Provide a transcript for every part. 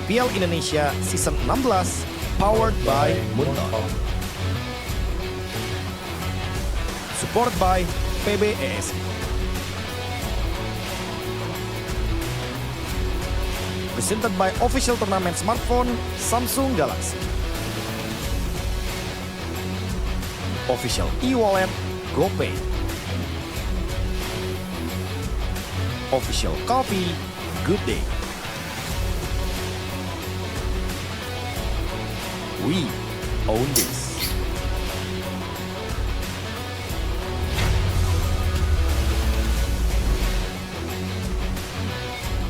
IPL Indonesia Season 16 powered by Moonton. Support by PBESI. Presented by official turnamen smartphone Samsung Galaxy. Official e-wallet GoPay. Official coffee Good Day. We own this.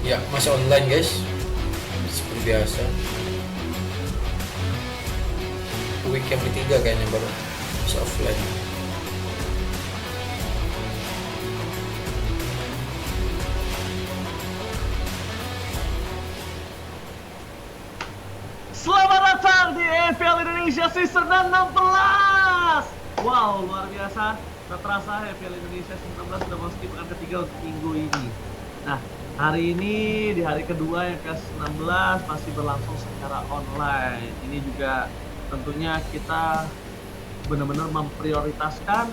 Ya, masih online guys. Seperti biasa. Week yang ketiga kayaknya baru bisa offline. Selamat datang di IPL Indonesia Season 16. Wow, luar biasa. Tak terasa IPL Indonesia Season 16 sudah memasuki pekan ketiga untuk minggu ini. Nah, hari ini di hari kedua yang ke-16 masih berlangsung secara online. Ini juga tentunya kita benar-benar memprioritaskan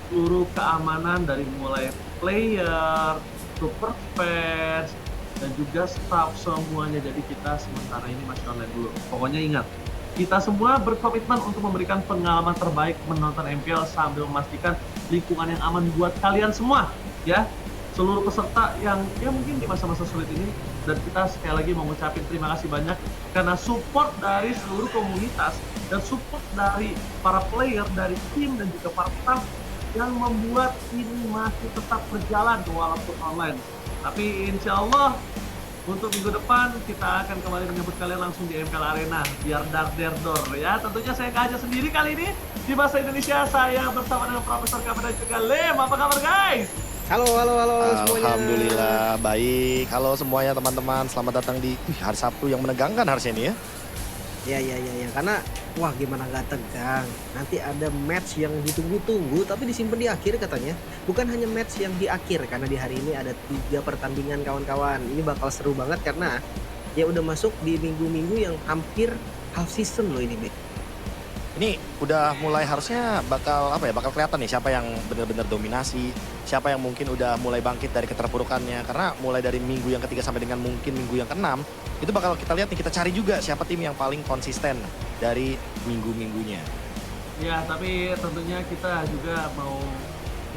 seluruh keamanan dari mulai player, super fans, dan juga staff semuanya. Jadi kita sementara ini masih online dulu. Pokoknya ingat, kita semua berkomitmen untuk memberikan pengalaman terbaik menonton MPL sambil memastikan lingkungan yang aman buat kalian semua, ya. Seluruh peserta yang ya mungkin di masa-masa sulit ini, dan kita sekali lagi mau ngucapin terima kasih banyak karena support dari seluruh komunitas dan support dari para player, dari tim dan juga para staff yang membuat ini masih tetap berjalan walaupun online. Tapi insya Allah untuk minggu depan kita akan kembali menyambut kalian langsung di MPL Arena biar dar der dor ya. Tentunya saya nggak aja sendiri kali ini di Bahasa Indonesia, saya bersama dengan Profesor Kabar dan juga Lem. Apa kabar guys? Halo semuanya. Alhamdulillah baik. Halo semuanya teman-teman, selamat datang di hari Sabtu yang menegangkan harusnya ini ya. Ya. Karena wah gimana nggak tegang. Nanti ada match yang ditunggu-tunggu tapi disimpan di akhir katanya. Bukan hanya match yang di akhir, karena di hari ini ada 3 pertandingan kawan-kawan. Ini bakal seru banget karena ya udah masuk di minggu-minggu yang hampir half season loh ini, Bek. Ini udah mulai harusnya bakal kelihatan nih siapa yang benar-benar dominasi, siapa yang mungkin udah mulai bangkit dari keterpurukannya. Karena mulai dari minggu yang ketiga sampai dengan mungkin minggu yang ke-6 itu bakal kita lihat nih, kita cari juga siapa tim yang paling konsisten dari minggu-minggunya. Ya, tapi tentunya kita juga mau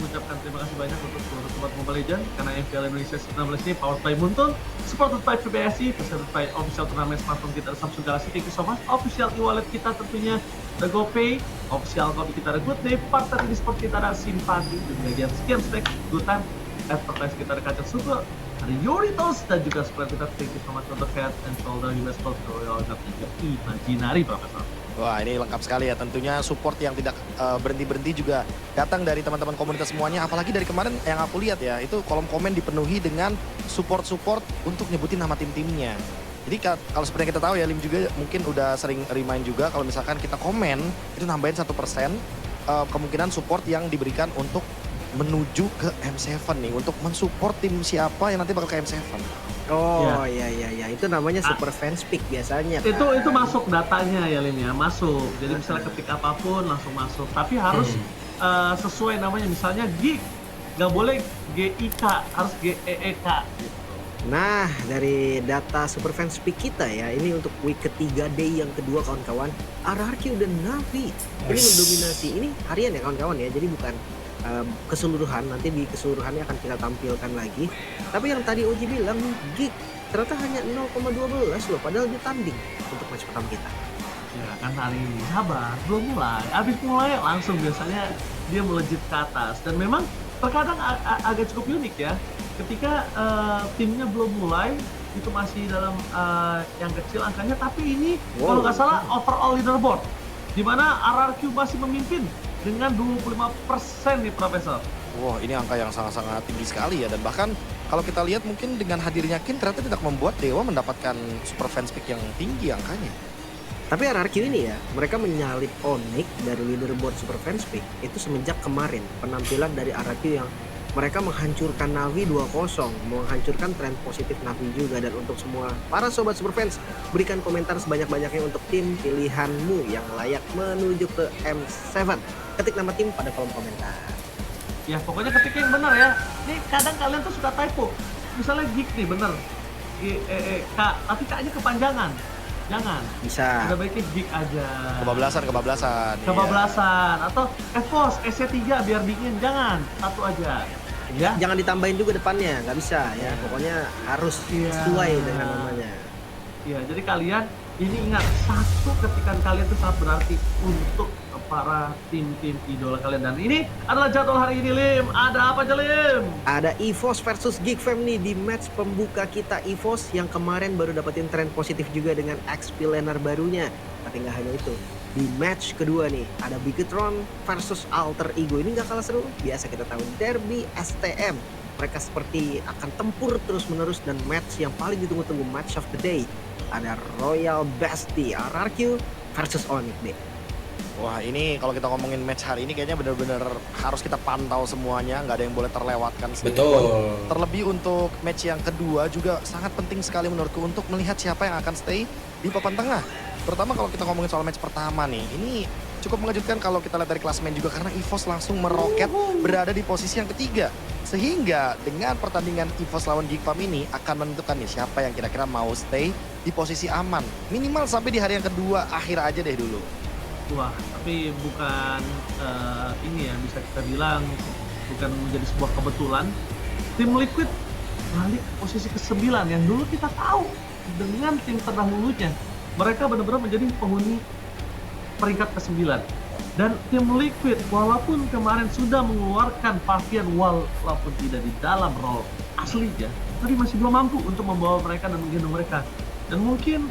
mengucapkan terima kasih banyak untuk seluruh sobat Mobile Legends karena MPL Indonesia 19 ini powered by Moonton, supported by PBSI, presented by official turnamen smartphone kita Samsung Galaxy. Thank you so much. Official e-wallet kita tentunya The GoPay, official kopi kita ada Good Day, partner di sport kita ada Simpati, dan bagian sekian stack, Good Time, advertise kita ada Kaca Sugo, ada Yoritos, dan juga support kita. Thank you so much untuk Head and Shoulder US Sports Royal Cup 3 Imaginary, Profesor. Wah, ini lengkap sekali ya, tentunya support yang tidak berhenti-berhenti juga datang dari teman-teman komunitas semuanya. Apalagi dari kemarin yang aku lihat ya, itu kolom komen dipenuhi dengan support-support untuk nyebutin nama tim-timnya. Jadi kalau seperti yang kita tahu ya, Lim juga mungkin udah sering remind juga kalau misalkan kita komen itu nambahin 1% kemungkinan support yang diberikan untuk menuju ke M7 nih, untuk mensupport tim siapa yang nanti bakal ke M7. Oh ya, itu namanya super fans pick biasanya. Itu masuk datanya ya Lim ya, masuk. Jadi misalnya ketik apapun langsung masuk. Tapi harus sesuai namanya, misalnya GIK, nggak boleh GIK, harus GEEK. Gitu. Nah, dari data super fans pick kita ya, ini untuk week ketiga day yang kedua kawan-kawan, RRQ dan Navi ini mendominasi. Ini harian ya kawan-kawan ya, jadi bukan keseluruhan. Nanti di keseluruhannya akan kita tampilkan lagi. Tapi yang tadi Oji bilang gig ternyata hanya 0,12 loh, padahal dia tanding untuk match pertama kita. Ya kan hari ini sabar, belum mulai. Abis mulai langsung biasanya dia melejit ke atas. Dan memang terkadang agak cukup unik ya. Ketika timnya belum mulai, itu masih dalam yang kecil angkanya. Tapi ini kalau nggak salah overall leaderboard, di mana RRQ masih memimpin dengan 25% nih Profesor. Wah, ini angka yang sangat-sangat tinggi sekali ya. Dan bahkan kalau kita lihat mungkin dengan hadirnya Kin ternyata tidak membuat Dewa mendapatkan super fans pick yang tinggi angkanya. Tapi RRQ ini ya, mereka menyalip Onyx dari leaderboard super fans pick itu semenjak kemarin. Penampilan dari RRQ yang mereka menghancurkan Navi 2-0, menghancurkan tren positif Navi juga. Dan untuk semua para sobat Superfans, berikan komentar sebanyak-banyaknya untuk tim pilihanmu yang layak menuju ke M7. Ketik nama tim pada kolom komentar. Ya pokoknya ketika yang benar ya. Nih kadang kalian tuh suka typo. Misalnya geek nih bener. K, tapi K-nya kepanjangan. Jangan. Bisa. Udah baiknya geek aja. Kebablasan. Kebablasan. Atau EVOS, SC3 biar dingin. Jangan. Satu aja. Ya. Jangan ditambahin juga depannya, nggak bisa ya. Pokoknya harus sesuai dengan namanya. Iya, jadi kalian ini ingat, satu ketikan kalian itu sangat berarti untuk para tim-tim idola kalian. Dan ini adalah jadwal hari ini, Lim. Ada apa aja, Lim? Ada EVOS versus Geek Fam nih di match pembuka kita. EVOS yang kemarin baru dapetin tren positif juga dengan XP laner barunya. Tapi nggak hanya itu, di match kedua nih ada Bigetron versus Alter Ego. Ini nggak kalah seru. Biasa kita tahu derby STM. Mereka seperti akan tempur terus-menerus, dan match yang paling ditunggu-tunggu, match of the day, ada Royal Bestie RRQ versus Onyx deh. Wah, ini kalau kita ngomongin match hari ini kayaknya bener-bener harus kita pantau semuanya, nggak ada yang boleh terlewatkan. Betul. Terlebih untuk match yang kedua juga sangat penting sekali menurutku untuk melihat siapa yang akan stay di papan tengah. Terutama kalau kita ngomongin soal match pertama nih, ini cukup mengejutkan kalau kita lihat dari klasemen juga, karena EVOS langsung meroket berada di posisi yang ketiga. Sehingga dengan pertandingan EVOS lawan Geek Fam ini akan menentukan nih siapa yang kira-kira mau stay di posisi aman. Minimal sampai di hari yang kedua akhir aja deh dulu. Wah, tapi bukan ini ya, bisa kita bilang bukan menjadi sebuah kebetulan. Tim Liquid balik posisi ke-9 yang dulu kita tahu dengan tim terdahulunya. Mereka benar-benar menjadi penghuni peringkat ke-9. Dan tim Liquid walaupun kemarin sudah mengeluarkan Pavian walaupun tidak di dalam role aslinya, tapi masih belum mampu untuk membawa mereka dan menggendong mereka. Dan mungkin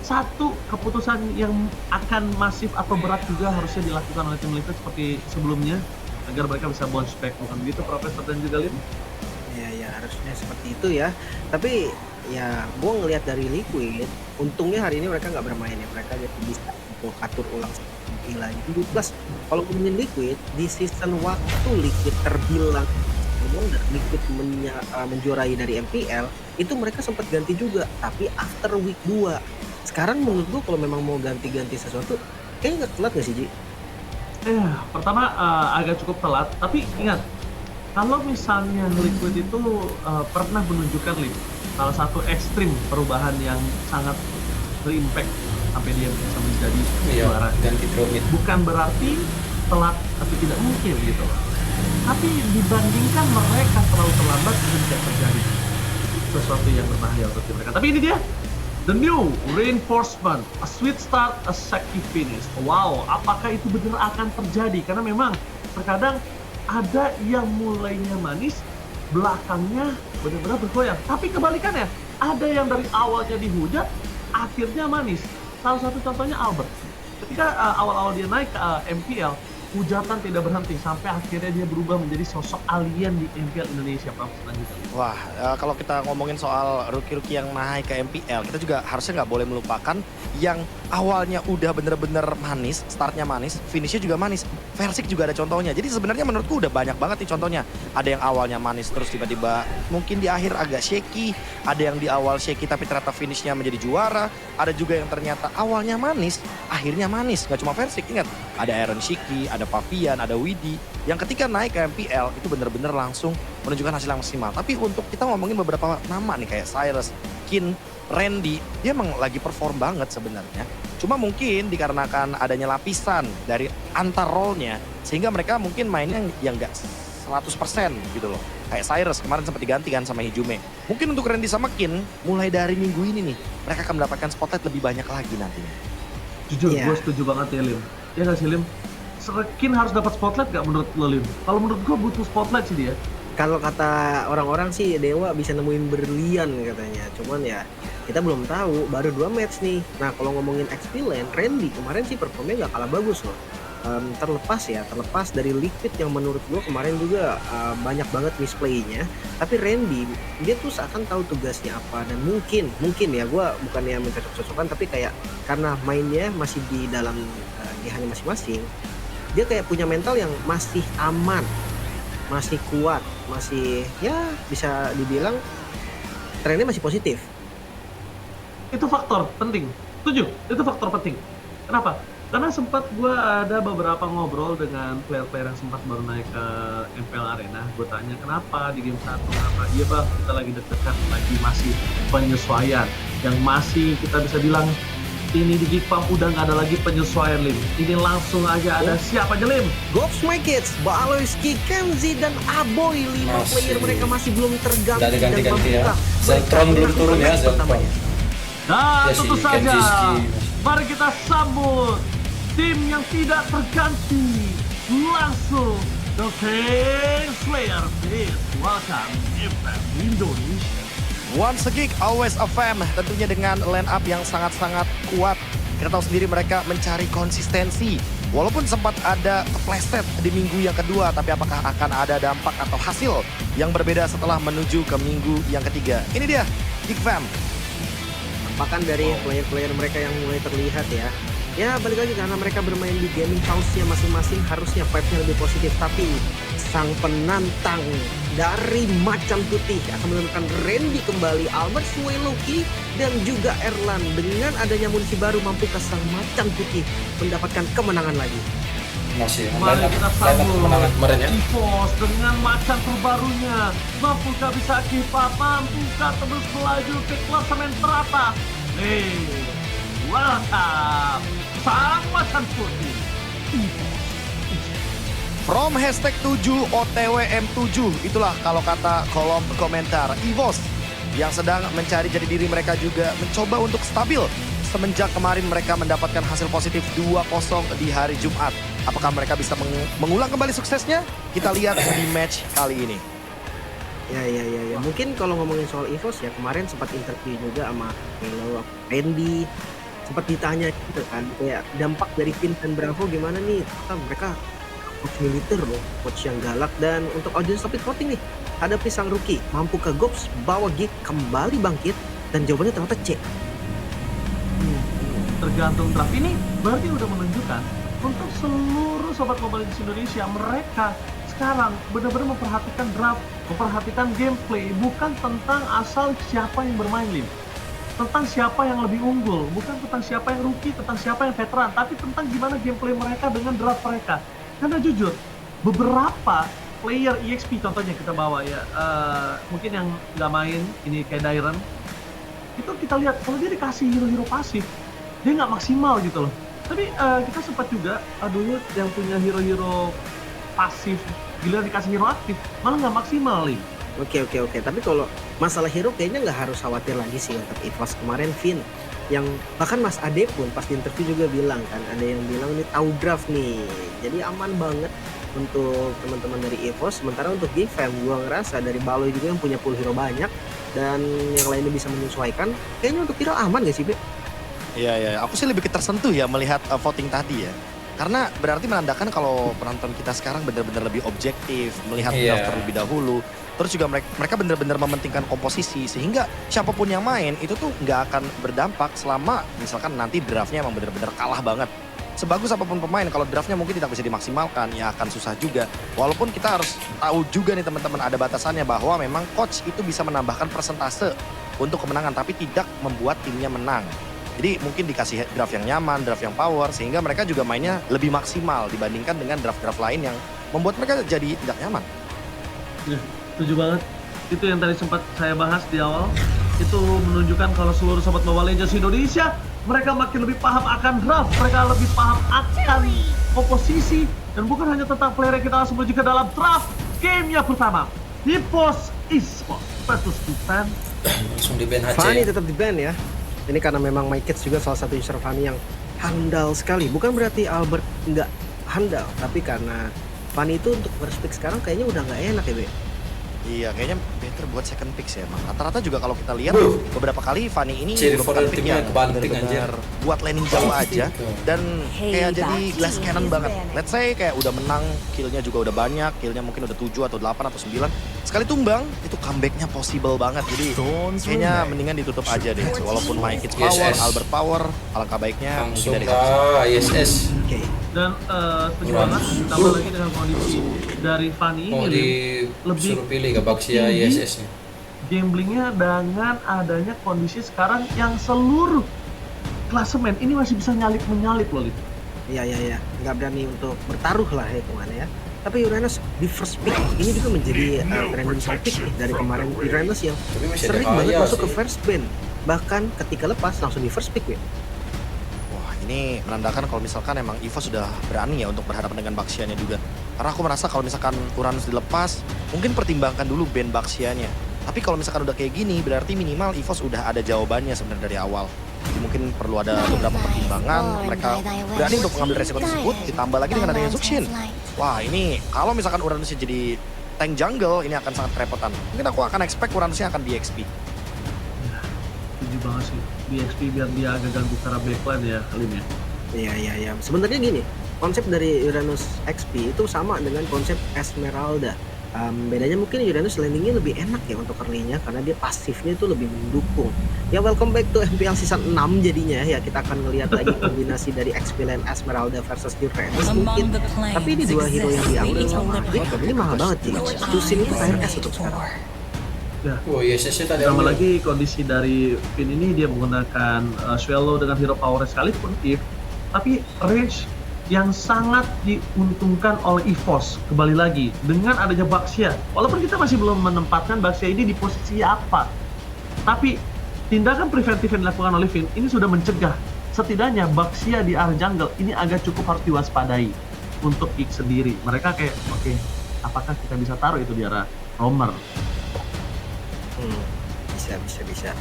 satu keputusan yang akan masif atau berat juga harusnya dilakukan oleh tim Liquid seperti sebelumnya agar mereka bisa bounce back, bukan begitu Profesor dan juga Lim? Ya harusnya seperti itu ya. Tapi ya gue ngelihat dari Liquid, untungnya hari ini mereka nggak bermain ya. Mereka jadi bisa untuk atur ulang gila itu. Plus kalau ngomongin Liquid, di season waktu Liquid terbilang Liquid menjuarai dari MPL, itu mereka sempat ganti juga, tapi after week 2. Sekarang menurut gue kalau memang mau ganti-ganti sesuatu, kayaknya nggak telat nggak sih, Ji? Pertama agak cukup telat, tapi ingat, kalau misalnya Liquid itu pernah menunjukkan salah satu ekstrim perubahan yang sangat berimpact sampai dia bisa menjadi juara. Ganti Dromit. Bukan berarti telat tapi tidak mungkin gitu. Tapi dibandingkan mereka terlalu terlambat, itu bisa terjadi sesuatu yang berbahaya untuk mereka. Tapi ini dia, the new reinforcement, a sweet start, a shaky finish. Wow, apakah itu benar akan terjadi? Karena memang terkadang ada yang mulainya manis, belakangnya benar-benar bergoyang. Tapi kebalikannya, ada yang dari awalnya dihujat, akhirnya manis. Salah satu contohnya Albert. Ketika awal-awal dia naik ke MPL, hujatan tidak berhenti sampai akhirnya dia berubah menjadi sosok alien di MPL Indonesia selanjutnya. Wah, kalau kita ngomongin soal rookie-rookie yang naik ke MPL, kita juga harusnya nggak boleh melupakan yang awalnya udah bener-bener manis, startnya manis, finishnya juga manis. Versik juga ada contohnya. Jadi sebenarnya menurutku udah banyak banget nih contohnya. Ada yang awalnya manis terus tiba-tiba mungkin di akhir agak shaky, ada yang di awal shaky tapi ternyata finishnya menjadi juara, ada juga yang ternyata awalnya manis, akhirnya manis. Nggak cuma Versik, ingat, ada Aaron Shiki, ada Pavian, ada Widi, yang ketika naik ke MPL itu bener-bener langsung menunjukkan hasil yang maksimal. Tapi untuk kita ngomongin beberapa nama nih kayak Cyrus, Kin, Randy, dia emang lagi perform banget sebenarnya. Cuma mungkin dikarenakan adanya lapisan dari antar role-nya, sehingga mereka mungkin mainnya yang nggak 100% gitu loh. Kayak Cyrus kemarin sempat diganti kan sama Hijume. Mungkin untuk Randy sama Kin, mulai dari minggu ini nih, mereka akan mendapatkan spotlight lebih banyak lagi nantinya. Jujur, gue setuju banget ya Lim. Ya nggak sih Lim? Kin harus dapat spotlight nggak menurut lo Lim? Kalau menurut gue butuh spotlight sih dia. Kalau kata orang-orang sih Dewa bisa nemuin berlian katanya. Cuman ya kita belum tahu, baru 2 match nih. Nah kalau ngomongin XP Lane, Randy kemarin sih performnya nggak kalah bagus loh. Terlepas dari Liquid yang menurut gue kemarin juga banyak banget misplaynya. Tapi Randy dia tuh seakan tahu tugasnya apa, dan mungkin ya gue bukannya mencocok-cocokkan, tapi kayak karena mainnya masih di dalam hanya masing-masing, dia kayak punya mental yang masih aman. masih kuat, masih ya bisa dibilang trennya masih positif. Itu faktor penting. Setuju, itu faktor penting. Kenapa? Karena sempat gue ada beberapa ngobrol dengan player-player yang sempat baru naik ke MPL Arena. Gue tanya kenapa di game 1, kenapa? Iya bang, kita lagi deg-degan, lagi masih penyesuaian. Yang masih kita bisa bilang, ini di Geek Farm udah nggak ada lagi penyesuaian, Lim. Ini langsung aja ada siapa aja, Lim? Gops My Kids, Baloyski, Kenzi, dan Aboy, 5 player mereka masih belum terganti Dari dan ganti-ganti ya. membuka Zeltron belum turun ya, match Zeltron. pertamanya. Dan Ya tentu sih, saja, Kenziski. mari kita sambut tim yang tidak terganti. Langsung, The King Slayer. Please welcome FM Indonesia. Once a geek, always a fan. Tentunya dengan line up yang sangat-sangat kuat. Kita tahu sendiri mereka mencari konsistensi. Walaupun sempat ada flash di minggu yang kedua, tapi apakah akan ada dampak atau hasil yang berbeda setelah menuju ke minggu yang ketiga? Ini dia, Geek Fam. Bahkan dari player-player mereka yang mulai terlihat ya. Ya balik lagi karena mereka bermain di gaming house-nya masing-masing, harusnya vibe-nya lebih positif. Tapi sang penantang dari Macan Putih akan menemukan Randy kembali, Albert Sueloki, dan juga Erlan. Dengan adanya munisi baru, mampukah sang Macan Putih mendapatkan kemenangan lagi? Masih Mari kita sambut kemenangan kemarin ya. EVOS dengan macan terbarunya. Mampukah bisa keep up? Mampukah terus melaju ke klasemen teratas? Welcome sang macan putih. From hashtag 7 OTWM7, itulah kalau kata kolom komentar. EVOS yang sedang mencari jati diri mereka juga mencoba untuk stabil semenjak kemarin mereka mendapatkan hasil positif 2-0 di hari Jumat. Apakah mereka bisa mengulang kembali suksesnya? Kita lihat di match kali ini. Ya. Mungkin kalau ngomongin soal EVOS ya, kemarin sempat interview juga sama Halo, Randy. Sempat ditanya gitu kan, kayak dampak dari Vincent Bravo gimana nih? Ternyata mereka coach militer loh, coach yang galak. Dan untuk audience topic voting nih, hadapi sang rookie, mampu ke Gops bawa Geek kembali bangkit? Dan jawabannya ternyata C. Tergantung draft ini berarti udah menunjukkan untuk seluruh sobat Mobile Legends Indonesia, mereka sekarang benar-benar memperhatikan draft, memperhatikan gameplay, bukan tentang asal siapa yang bermain, Lim. Tentang siapa yang lebih unggul, bukan tentang siapa yang rookie, tentang siapa yang veteran, tapi tentang gimana gameplay mereka dengan draft mereka. Karena jujur, beberapa player EXP contohnya kita bawa ya, mungkin yang nggak main, ini kayak Dairen, itu kita lihat kalau dia dikasih hero-hero pasif, dia nggak maksimal gitu loh. Tapi kita sempat juga dulu yang punya hero-hero pasif, gila dikasih hero aktif, malah nggak maksimal, Lim. Oke. Tapi kalau masalah hero kayaknya nggak harus khawatir lagi sih untuk EVOS kemarin, Vin. Yang bahkan Mas Ade pun pas di interview juga bilang kan, ada yang bilang ini tahu draft nih. Jadi aman banget untuk teman-teman dari EVOS. Sementara untuk Gfam, gua ngerasa dari Baloy juga yang punya pool hero banyak dan yang lainnya bisa menyesuaikan. Kayaknya untuk hero aman gak sih, Be? Iya, aku sih lebih tersentuh ya melihat voting tadi ya. Karena berarti menandakan kalau penonton kita sekarang benar-benar lebih objektif, melihat draft terlebih dahulu. Terus juga mereka benar-benar mementingkan komposisi, sehingga siapapun yang main itu tuh nggak akan berdampak selama misalkan nanti draftnya emang benar-benar kalah banget. Sebagus apapun pemain, kalau draftnya mungkin tidak bisa dimaksimalkan, ya akan susah juga. Walaupun kita harus tahu juga nih teman-teman, ada batasannya bahwa memang coach itu bisa menambahkan persentase untuk kemenangan, tapi tidak membuat timnya menang. Jadi mungkin dikasih draft yang nyaman, draft yang power, sehingga mereka juga mainnya lebih maksimal dibandingkan dengan draft-draft lain yang membuat mereka jadi tidak nyaman. Ya, setuju banget. Itu yang tadi sempat saya bahas di awal. Itu menunjukkan kalau seluruh sobat Mobile Legends Indonesia, mereka makin lebih paham akan draft, mereka lebih paham akan komposisi, dan bukan hanya tentang player yang kita langsung menuju ke dalam draft. Gamenya pertama, EVOS Esports versus Gfam. Langsung di ban Fanny HC. tetap di ban ya. Ini karena memang My Kids juga salah satu user Fanny yang handal sekali. Bukan berarti Albert nggak handal, tapi karena Fanny itu untuk first pick sekarang kayaknya udah nggak enak ya, Be? Iya, kayaknya better buat second pick sih emang. Rata-rata juga kalau kita lihat beberapa kali Fanny ini Ciri merupakan for pick timnya yang kebanting, benar-benar buat landing jauh aja. Dan kayak jadi glass cannon banget. Let's say kayak udah menang, killnya juga udah banyak, killnya mungkin udah 7 atau 8 atau 9. Sekali tumbang, itu comebacknya possible banget. Jadi kayaknya mendingan ditutup aja deh. Walaupun My Kids power, Yes. Albert power, alangkah baiknya mungkin Langsung dari ke ISS. Oke. Dan setuju Uranus. banget, ditambah lagi dengan kondisi dari Fanny Mau ini, Lim, lebih disuruh pilih ke Baxia tinggi ISS-nya. gamblingnya dengan adanya kondisi sekarang yang seluruh klasemen ini masih bisa nyalip-menyalip loh, Lim. Iya, nggak berani untuk bertaruh lah hitungannya ya. Tapi Uranus di first pick ini juga menjadi random side pick nih dari kemarin. Uranus yang Tapi masih ada sering banget Kaya masuk ke sih. first ban, bahkan ketika lepas langsung di first pick ya. Wah, ini menandakan kalau misalkan emang EVOS sudah berani ya untuk berhadapan dengan Baxianya juga. Karena aku merasa kalau misalkan Uranus dilepas, mungkin pertimbangkan dulu ban Baxianya. Tapi kalau misalkan udah kayak gini, berarti minimal EVOS udah ada jawabannya sebenarnya dari awal. Jadi mungkin perlu ada beberapa pertimbangan, mereka berani untuk mengambil resiko tersebut, ditambah lagi dengan adanya Zuxin. Wah, ini kalau misalkan Uranusnya jadi tank jungle, ini akan sangat kerepotan. Mungkin aku akan expect Uranusnya akan di XP. Setuju banget sih. Di XP biar dia agak ganggu cara backline ya, Lim ya. Iya. Sebenarnya gini, konsep dari Uranus XP itu sama dengan konsep Esmeralda. Bedanya mungkin Uranus landingnya lebih enak ya untuk early-nya karena dia pasifnya itu lebih mendukung. Ya welcome back to MPL season 6 jadinya ya, kita akan ngelihat lagi kombinasi dari XP dan Esmeralda versus Uranus mungkin. Tapi ini dua hero yang diambil sama Hik, ini mahal banget sih. Tusin itu TRS untuk sekarang. Ya. Oh ISS-nya tadi Ditambah ambil. lagi kondisi dari Finn ini dia menggunakan Swallow dengan hero power sekalipun if, tapi range yang sangat diuntungkan oleh EVOS kembali lagi dengan adanya Baxia. Walaupun kita masih belum menempatkan Baxia ini di posisi apa, tapi tindakan preventif yang dilakukan oleh Finn ini sudah mencegah setidaknya Baxia di area jungle ini agak cukup harus diwaspadai untuk Geek sendiri. Mereka kayak oke, apakah kita bisa taruh itu di arah Roamer? Bisa.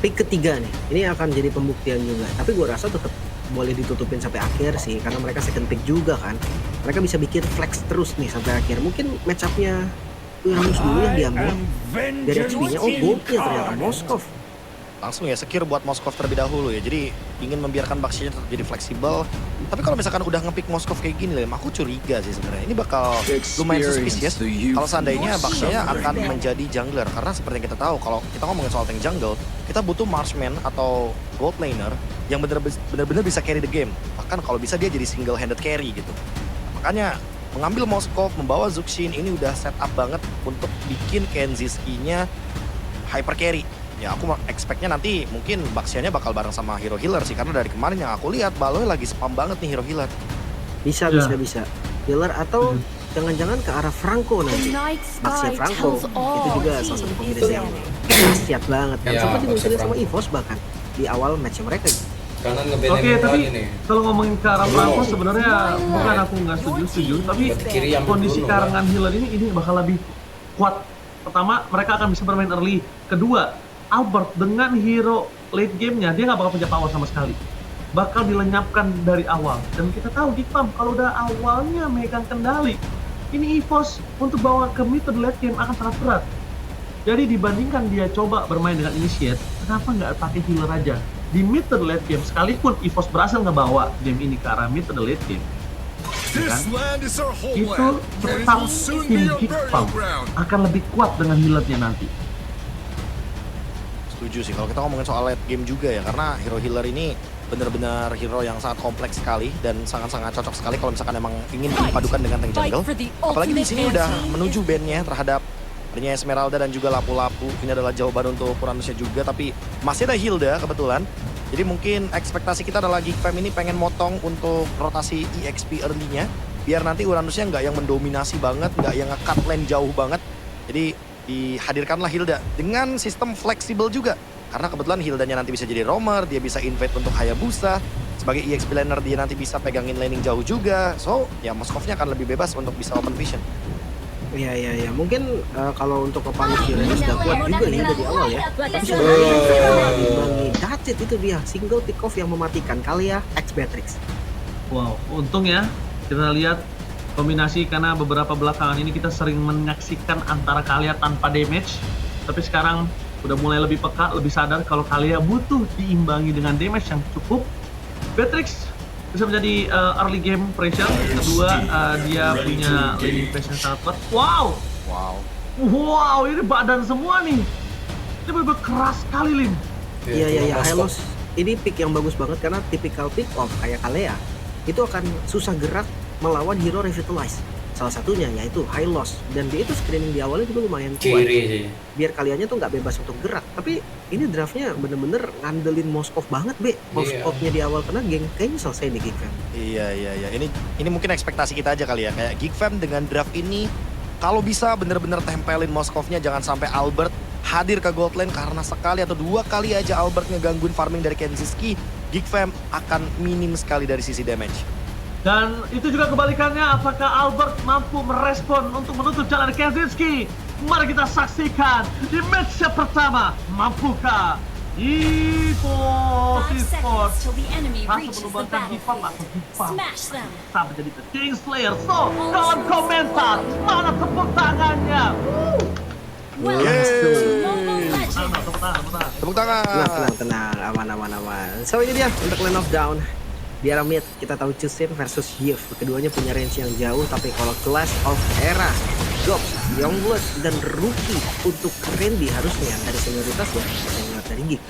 Pick ketiga nih, ini akan jadi pembuktian juga. Tapi gue rasa tetap boleh ditutupin sampai akhir sih, karena mereka second pick juga kan. Mereka bisa bikin flex terus nih sampai akhir. Mungkin match up-nya Uranus dulu yang diambil. Dari XP-nya, oh goldnya ternyata Moskov. Langsung ya secure buat Moskov terlebih dahulu ya. Jadi ingin membiarkan Baxianya tetap jadi fleksibel. Tapi kalau misalkan udah nge-pick Moskov kayak gini Lem, aku curiga sih sebenarnya. Ini bakal lumayan suspicious kalau seandainya Baxianya akan menjadi jungler. Karena seperti yang kita tahu, kalau kita ngomongin soal tank jungle, kita butuh marksman atau gold laner yang benar-benar bisa carry the game. Bahkan kalau bisa dia jadi single handed carry gitu. Makanya mengambil Moskov, membawa Zuxin ini udah set up banget untuk bikin Kenziski-nya hyper carry. Ya aku expect-nya nanti mungkin Baxianya bakal bareng sama hero healer sih. Karena dari kemarin yang aku lihat Baloy lagi spam banget nih hero healer. Bisa. Healer atau jangan-jangan ke arah Franco nanti. Baxia Franco itu juga salah satu kombinasi yang dahsyat banget kan. Ya, Sempat Baxia dimunculin sama Franco. EVOS bahkan di awal match mereka. Karena nge-ban Oke, yang tapi lagi nih. kalau ngomongin ke arah Franco sebenarnya bukan aku nggak setuju, tapi Berarti kiri yang kondisi dulu, karangan healer ini bakal lebih kuat. Pertama, mereka akan bisa bermain early. Kedua, Albert dengan hero late game-nya dia nggak bakal punya power sama sekali. Bakal dilenyapkan dari awal. Dan kita tahu di PAM kalau udah awalnya megang kendali, ini EVOS untuk bawa ke mid to the late game akan sangat berat. Jadi dibandingkan dia coba bermain dengan initiate, kenapa nggak pakai healer aja? Di mid to the late game, sekalipun EVOS berhasil ngebawa game ini ke arah mid to the late game, ya kan? Itu tetap tim Geekpam akan lebih kuat dengan healernya nanti. Setuju sih kalau kita ngomongin soal late game juga ya. Karena hero healer ini benar-benar hero yang sangat kompleks sekali dan sangat-sangat cocok sekali kalau misalkan emang ingin dipadukan dengan tank jungle. Apalagi di sini udah menuju bandnya terhadap adanya Esmeralda dan juga Lapu-Lapu. Ini adalah jawaban untuk Uranusnya juga, tapi masih ada Hilda kebetulan. Jadi mungkin ekspektasi kita adalah Geekfam ini pengen motong untuk rotasi EXP early-nya, biar nanti Uranusnya nggak yang mendominasi banget, nggak yang nge-cut lane jauh banget. Jadi dihadirkanlah Hilda dengan sistem fleksibel juga. Karena kebetulan Hildanya nanti bisa jadi roamer, dia bisa invade untuk Hayabusa. Sebagai EXP laner dia nanti bisa pegangin laning jauh juga. So, ya Moskovnya akan lebih bebas untuk bisa open vision. Iya. Mungkin kalau untuk Opanus Uranus sudah kuat juga nih dari awal ya. Tapi sudah imbangi Dacit itu dia single pick off yang mematikan Kalia X Beatrix. Wow, untung ya kita lihat kombinasi karena beberapa belakangan ini kita sering menyaksikan antara Kalia tanpa damage. Tapi sekarang udah mulai lebih peka, lebih sadar kalau Kalia butuh diimbangi dengan damage yang cukup. Beatrix bisa menjadi early game pressure. Kedua, dia punya laning phase yang sangat kuat. Wow, ini badan semua nih. Ini bener-bener keras sekali, Lim. Iya. Hylos ini pick yang bagus banget karena tipikal pick off kayak Kalea. itu akan susah gerak melawan hero Revitalize. Salah satunya yaitu High Loss, dan dia itu screening di awalnya juga lumayan kuat. Kiri sih. Biar kaliannya tuh nggak bebas untuk gerak. Tapi ini draftnya bener-bener ngandelin Moskov banget, Be. Moskovnya di awal kena geng, kayaknya selesai di Geek Fam. Iya. Ini mungkin ekspektasi kita aja kali ya. Kayak Geek Fam dengan draft ini, kalau bisa bener-bener tempelin Moskovnya, jangan sampai Albert hadir ke gold lane karena sekali atau 2 kali aja Albert ngegangguin farming dari Kenziski, Geek Fam akan minim sekali dari sisi damage. Dan itu juga kebalikannya, apakah Albert mampu merespon untuk menutup jalan Kaczynski? Mari kita saksikan di match pertama. Mampukah EVOS 5 Esports seconds till the enemy langsung reaches the menumbangkan Gipam atau battlefield. Gipam Smash them. sampai jadi the Kingslayer? So, kolom komentar, mana tepuk tangannya? Welcome Yeay. to Mobile Legends. Tepuk tangan. Tenang, aman. So ini dia untuk Lane of Down. Di arah mid, kita tahu Chusein versus Yves. Keduanya punya range yang jauh, tapi kalau Clash of Era, Gops, Youngblood, dan Rookie untuk Randy harusnya dari senioritas ya, senior dari Geek.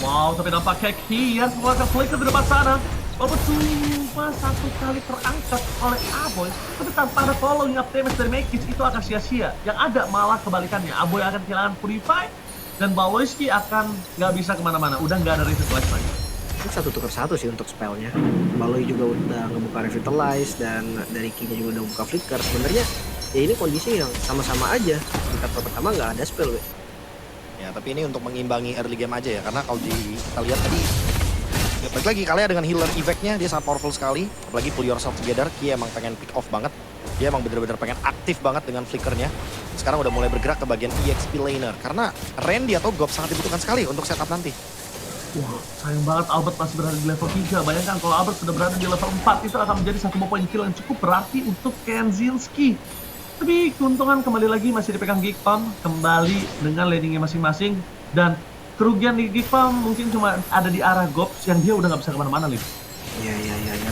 Wow, tapi nampaknya Kian mengeluarkan flicker di depan sana. Walaupun cuma 1 kali terangkat oleh Aboy, tapi tanpa ada following up damage dari Mekis itu akan sia-sia. Yang ada malah kebalikannya, Aboy akan kehilangan Purify, dan Baloyski akan nggak bisa kemana-mana. Udah nggak ada Revitalize lagi. Ini 1 tukar 1 sih untuk spellnya. Baloy juga udah ngebuka Revitalize, dan dari Ki-nya juga udah buka Flicker. Sebenarnya ya ini kondisi yang sama-sama aja. Di kartu pertama nggak ada spell, we. Ya, tapi ini untuk mengimbangi early game aja ya, karena kalau kita lihat tadi, ya, balik lagi kalian dengan healer effect-nya dia sangat powerful sekali, apalagi pull yourself together. Ki emang pengen pick off banget, dia emang bener-bener pengen aktif banget dengan flickernya. Sekarang udah mulai bergerak ke bagian EXP laner, karena Randy atau Gob sangat dibutuhkan sekali untuk setup nanti. Wah, sayang banget Albert masih berada di level 3. Bayangkan kalau Albert sudah berada di level 4, itu akan menjadi 1 poin kill yang cukup berarti untuk Kenzinski. Tapi keuntungan kembali lagi masih dipegang Geekpam, kembali dengan landingnya masing-masing. Dan kerugian di Geekpam mungkin cuma ada di arah Gops yang dia udah nggak bisa kemana-mana, Lip. Ya.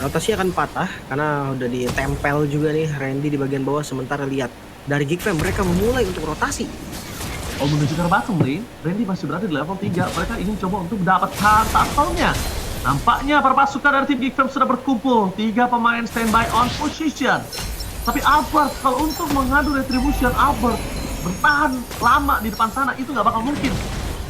Rotasi akan patah karena udah ditempel juga nih Randy di bagian bawah. Sementara lihat dari Geek Fam mereka memulai untuk rotasi. Oh, menuju ke bottom lane, Randy masih berada di level 3. Mereka ingin coba untuk mendapatkan tackle-nya. Nampaknya para pasukan dari tim Geek Fam sudah berkumpul. 3 pemain standby on position. Tapi Albert, kalau untuk mengadu retribution, Albert bertahan lama di depan sana, itu nggak bakal mungkin.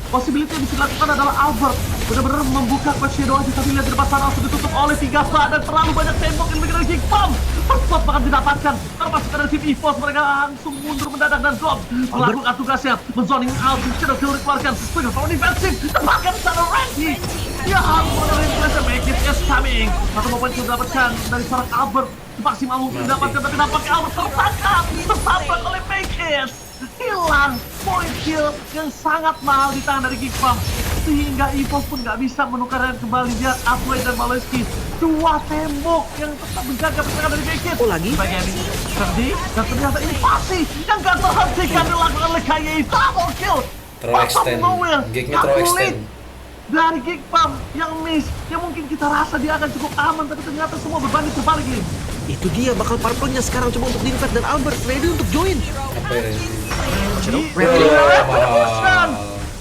Possibility yang bisa dilakukan adalah Albert benar-benar membuka Quest Shadow aja, tapi lihat di depan sana langsung ditutup oleh 3 flat dan terlalu banyak tembok yang diberikan dari Geek Fam. First spot bakal didapatkan. Para pasukan dari tim EVOS mereka langsung mundur mendadak dan Gob melakukan tugasnya. Menzoning out, Shadow Kill dikeluarkan. Sebagai power defensive, tempatkan di sana Randy. Ya ampun, Randy make it is coming. 1 poin sudah didapatkan dari seorang Albert. Maksimal mungkin didapatkan, tapi nampaknya Albert tertangkap oleh Make-It. Hilang poin kill yang sangat mahal di tangan dari Geek Fam, sehingga EVOS pun nggak bisa menukarnya kembali. Lihat Aboy dan Baloyski, 2 tembok yang tetap menjaga pertahanan dari Make-It. Oh, lagi? Bagian ini terjadi, dan ternyata ini pasti yang nggak terhentikan dilakukan oleh KYI. Double kill Terextend, Geeknya terextend dari Geek Fam yang miss, yang mungkin kita rasa dia akan cukup aman, tapi ternyata semua berbanding terbalik ini. Itu dia bakal purple-nya sekarang coba untuk di-invade, dan Albert ready untuk join. apa ya Revolution!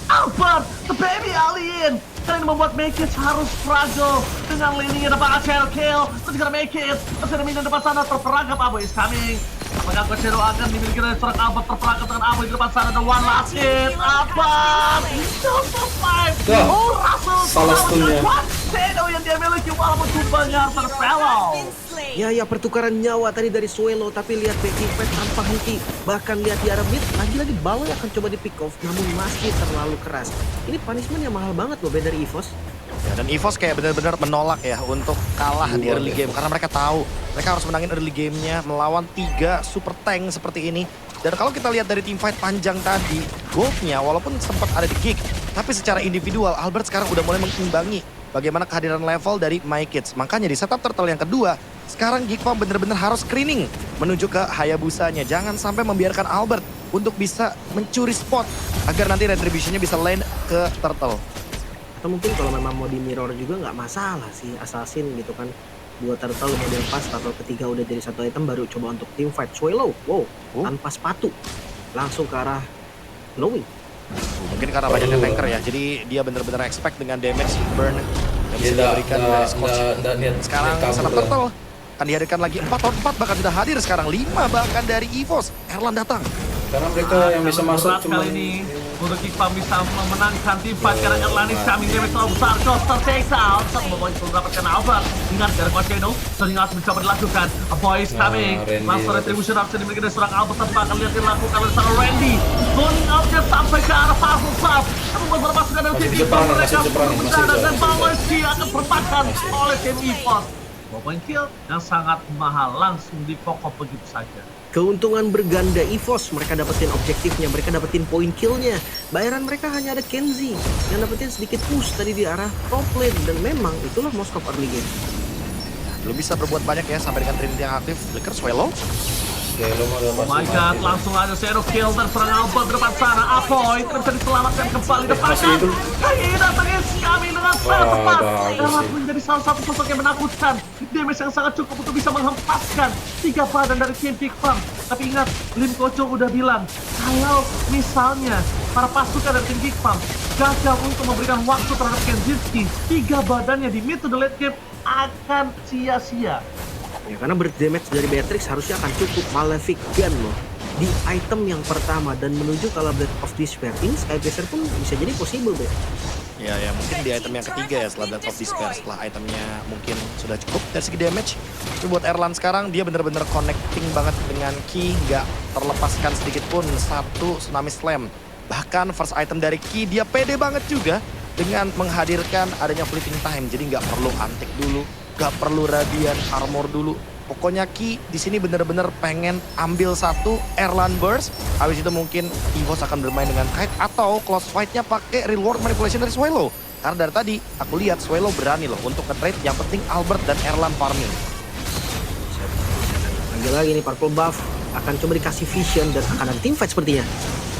Albert, the baby alien! Kali ini membuat Make-It harus struggle dengan laning yang dapat Shadow Kill. Terus juga Make-It, terus ada minion depan sana terperangkap. Aboy is coming. Apakah Quest Shadow akan dimiliki dari seorang Albert, terperangkap dengan Aboy di depan sana. The one last hit, Albert! Don't survive! Dah, Oh, Russell! salah stunnya. Quest Shadow yang dia miliki walaupun tumbangnya terfellow. Ya, pertukaran nyawa tadi dari Suelo, tapi lihat backing pad tanpa henti. Bahkan lihat di arah mid, lagi-lagi Baloy akan coba di pick off, namun masih terlalu keras. Ini punishment yang mahal banget loh dari EVOS. Ya, dan EVOS kayak benar-benar menolak ya untuk kalah di early game, karena mereka tahu mereka harus menangin early gamenya melawan 3 super tank seperti ini. Dan kalau kita lihat dari team fight panjang tadi, goldnya walaupun sempat ada di Geek, tapi secara individual Albert sekarang udah mulai mengimbangi bagaimana kehadiran level dari My-Kids. Makanya di setup turtle yang kedua, sekarang Geek Fam benar-benar harus screening menuju ke Hayabusanya. Jangan sampai membiarkan Albert untuk bisa mencuri spot agar nanti retributionnya bisa land ke turtle. Atau mungkin kalau memang mau di mirror juga nggak masalah sih, assassin gitu kan. 2 turtle model pas, turtle ketiga udah jadi 1 item, baru coba untuk team fight. Suelo, wow, tanpa sepatu. Langsung ke arah glowing. Mungkin karena banyaknya tanker ya, jadi dia benar-benar expect dengan damage burn Yang Dia bisa diberikan dari Scorch. nggak niat Sekarang kabur Sana lah. Turtle akan dihadirkan lagi 4 lawan 4, bahkan sudah hadir sekarang 5 bahkan dari EVOS. Erlan datang. Karena mereka yang bisa masuk berat cuma kali ini untuk Kikpam bisa memenangkan tim fight karena Erlanis kami damage terlalu besar. Coaster takes out. Satu poin untuk mendapatkan Albert. Ingat dari Coach Shadow sering harus mencoba dilakukan. A boy is coming. Randy. Langsung retribution option dimiliki dari seorang Albert. Tanpa akan lihat dilakukan oleh seorang Randy. Zoning outnya sampai ke arah Puzzle Sub. Membuat berpasukan dari tim Masih bisa EVOS. perang, Mereka masih bisa perang, masih berbenah bisa, dan masih power bisa. skill akan termakan oleh tim EVOS. 2 poin kill yang sangat mahal langsung dipokok begitu saja. Keuntungan berganda EVOS, mereka dapetin objektifnya, mereka dapetin poin killnya. Bayaran mereka hanya ada Kenzie yang dapetin sedikit push tadi di arah top lane, dan memang itulah most of early game. Belum bisa berbuat banyak ya sampai dengan Trinity yang aktif. Flicker Swallow. Oke, lo mau udah Oh my pasti god, mati. langsung aja zero kill dan serang Albert depan sana. Apoy tidak bisa diselamatkan kembali depan. masih itu. Kayaknya datangnya kami dengan sangat Wah, tepat. bagus Erlan sih. menjadi salah satu sosok yang menakutkan. Damage yang sangat cukup untuk bisa menghempaskan 3 badan dari tim Kikpam. Tapi ingat, Lim Kocho udah bilang, kalau misalnya para pasukan dari tim Kikpam gagal untuk memberikan waktu terhadap Kenzinski, 3 badannya di mid to the late game akan sia-sia. Ya, karena damage dari Beatrix harusnya akan cukup. Malefic Gun loh di item yang pertama dan menuju ke Blade of Despair. Ini Skybaser pun bisa jadi possible, Be. Ya mungkin di item yang ketiga ya setelah Blade of Despair. Setelah itemnya mungkin sudah cukup dari segi damage. Tapi buat Erlan sekarang dia bener-bener connecting banget dengan Ki. Nggak terlepaskan sedikit pun satu Tsunami Slam. Bahkan first item dari Ki dia pede banget juga dengan menghadirkan adanya fleeting time. Jadi nggak perlu antik dulu, nggak perlu radiant armor dulu. Pokoknya Ki di sini bener-bener pengen ambil satu Erlan Burst. Habis itu mungkin EVOS akan bermain dengan Kite atau close fight-nya pakai reward manipulation dari Swallow. Karena dari tadi aku lihat Swallow berani loh untuk nge-trade. Yang penting Albert dan Erlan farming. Lagi-lagi nih Purple Buff akan coba dikasih vision dan akan ada team fight sepertinya.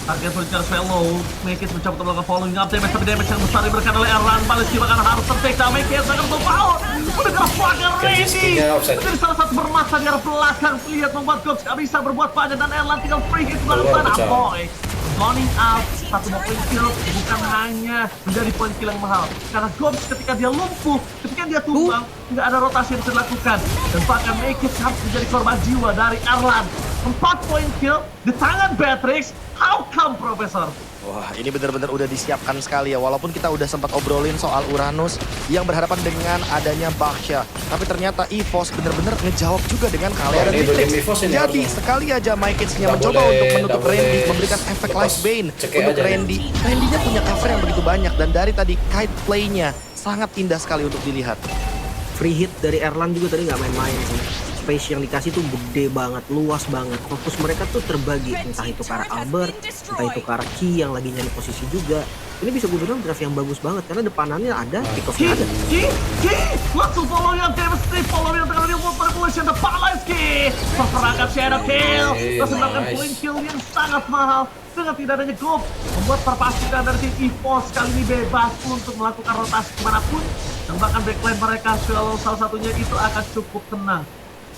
Target Richard Swallow, Mekis mencoba untuk melakukan following up damage, tapi damage yang besar diberikan oleh Erlan. Palestina bahkan harus tertekta. Mekis akan berpower. Udah kerapakan Ready. Kenzinski-nya offside. Menjadi salah satu bermata di arah belakang. Lihat membuat Gox gak bisa berbuat banyak dan Erlan tinggal free hit dalam Keluar sana. pecah. Boy, zoning out. Satu poin kill bukan hanya menjadi poin kill yang mahal. Karena Gox ketika dia lumpuh, ketika dia tumbang, nggak ada rotasi yang bisa dilakukan. Dan bahkan Mekis harus menjadi korban jiwa dari Erlan. 4 poin kill di tangan Beatrix. How come, Profesor? Wah, ini benar-benar udah disiapkan sekali ya. Walaupun kita udah sempat obrolin soal Uranus yang berhadapan dengan adanya Baksha. Tapi ternyata EVOS benar-benar ngejawab juga dengan Kalea dan ini udah Matrix. game EVOS ini Jadi harusnya. sekali aja Mykids-nya Nggak mencoba boleh- untuk menutup nggak Randy, boleh memberikan efek lepas. Life Bane Cekek untuk aja nih. Randy. Randy-nya punya cover yang begitu banyak dan dari tadi kite play-nya sangat indah sekali untuk dilihat. Free hit dari Erlan juga tadi nggak main-main sih. Space yang dikasih tuh gede banget, luas banget. Fokus mereka tuh terbagi, entah itu ke arah Albert, entah itu ke arah Ki yang lagi nyari posisi juga. Ini bisa gue bilang draft yang bagus banget karena depanannya ada, pick off-nya ada. Ki, langsung follow yang damage strip, follow yang dengan reward manipulation, the Palesky. Pergerakan Shadow Kill, langsung mendapatkan nice. point kill yang sangat mahal. Dengan tidak adanya Gob, membuat perpasukan dari tim EVOS kali ini bebas untuk melakukan rotasi kemanapun. Dan bahkan backline mereka, kalau salah satunya itu akan cukup tenang.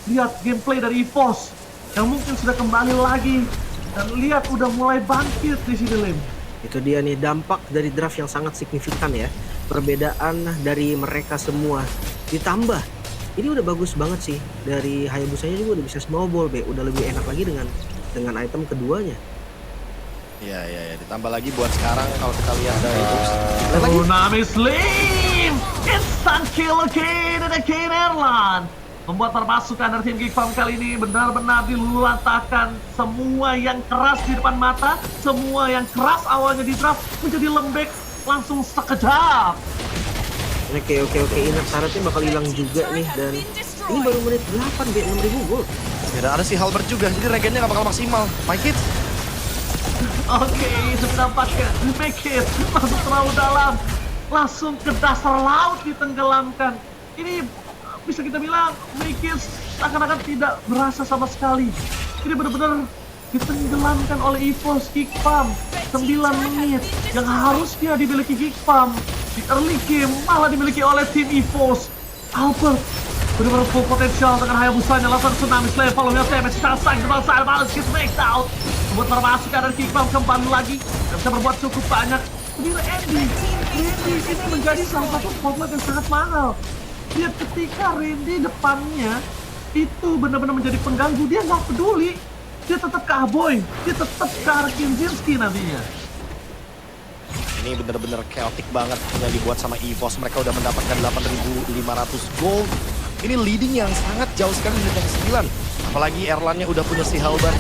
Lihat gameplay dari EVOS yang mungkin sudah kembali lagi. Dan lihat udah mulai bangkit di sini, Lim. Itu dia nih dampak dari draft yang sangat signifikan ya. Perbedaan dari mereka semua. Ditambah, ini udah bagus banget sih. Dari Hayabusanya juga udah bisa snowball, Be. Udah lebih enak lagi dengan item keduanya. Ya, ditambah lagi buat sekarang kalau kita lihat dari lihat lagi. Tsunami Slim! Instant kill again and again Erlan! Membuat perpasukan dari tim Kikpam kali ini benar-benar dilululantakan. Semua yang keras di depan mata, semua yang keras awalnya di draft menjadi lembek langsung sekejap. Oke, inner syaratnya bakal hilang juga nih. Dan ini baru menit 8, Be. 6.000 gold. Ya, dan ada si Halbert juga, jadi regennya nggak bakal maksimal. Mykids. Oke, sudah nampaknya Mekis masuk terlalu dalam. Langsung ke dasar laut ditenggelamkan. Ini bisa kita bilang Mekis akan tidak berasa sama sekali. Ini benar-benar ditenggelamkan oleh EVOS Kikpam. 9 menit yang harusnya dimiliki Kikpam di early game malah dimiliki oleh tim EVOS. Albert benar-benar full potensial dengan Hayabusanya. Langsung Tsunami Slayer follow-nya damage sangat depan sana. Balance kiss make out. Membuat permasukan dari Kikpam kembali lagi. Dan bisa berbuat cukup banyak. sendiri Randy ini menjadi salah satu spotlight yang sangat mahal. Dia ketika Randy depannya itu benar-benar menjadi pengganggu, dia nggak peduli. Dia tetap ke Aboy, dia tetap ke Arkinzinski nantinya. Ini bener-bener chaotic banget yang dibuat sama EVOS. Mereka udah mendapatkan 8.500 gold. Ini leading yang sangat jauh sekali di menit yang ke-9. Apalagi Erlannya udah punya si Halberd.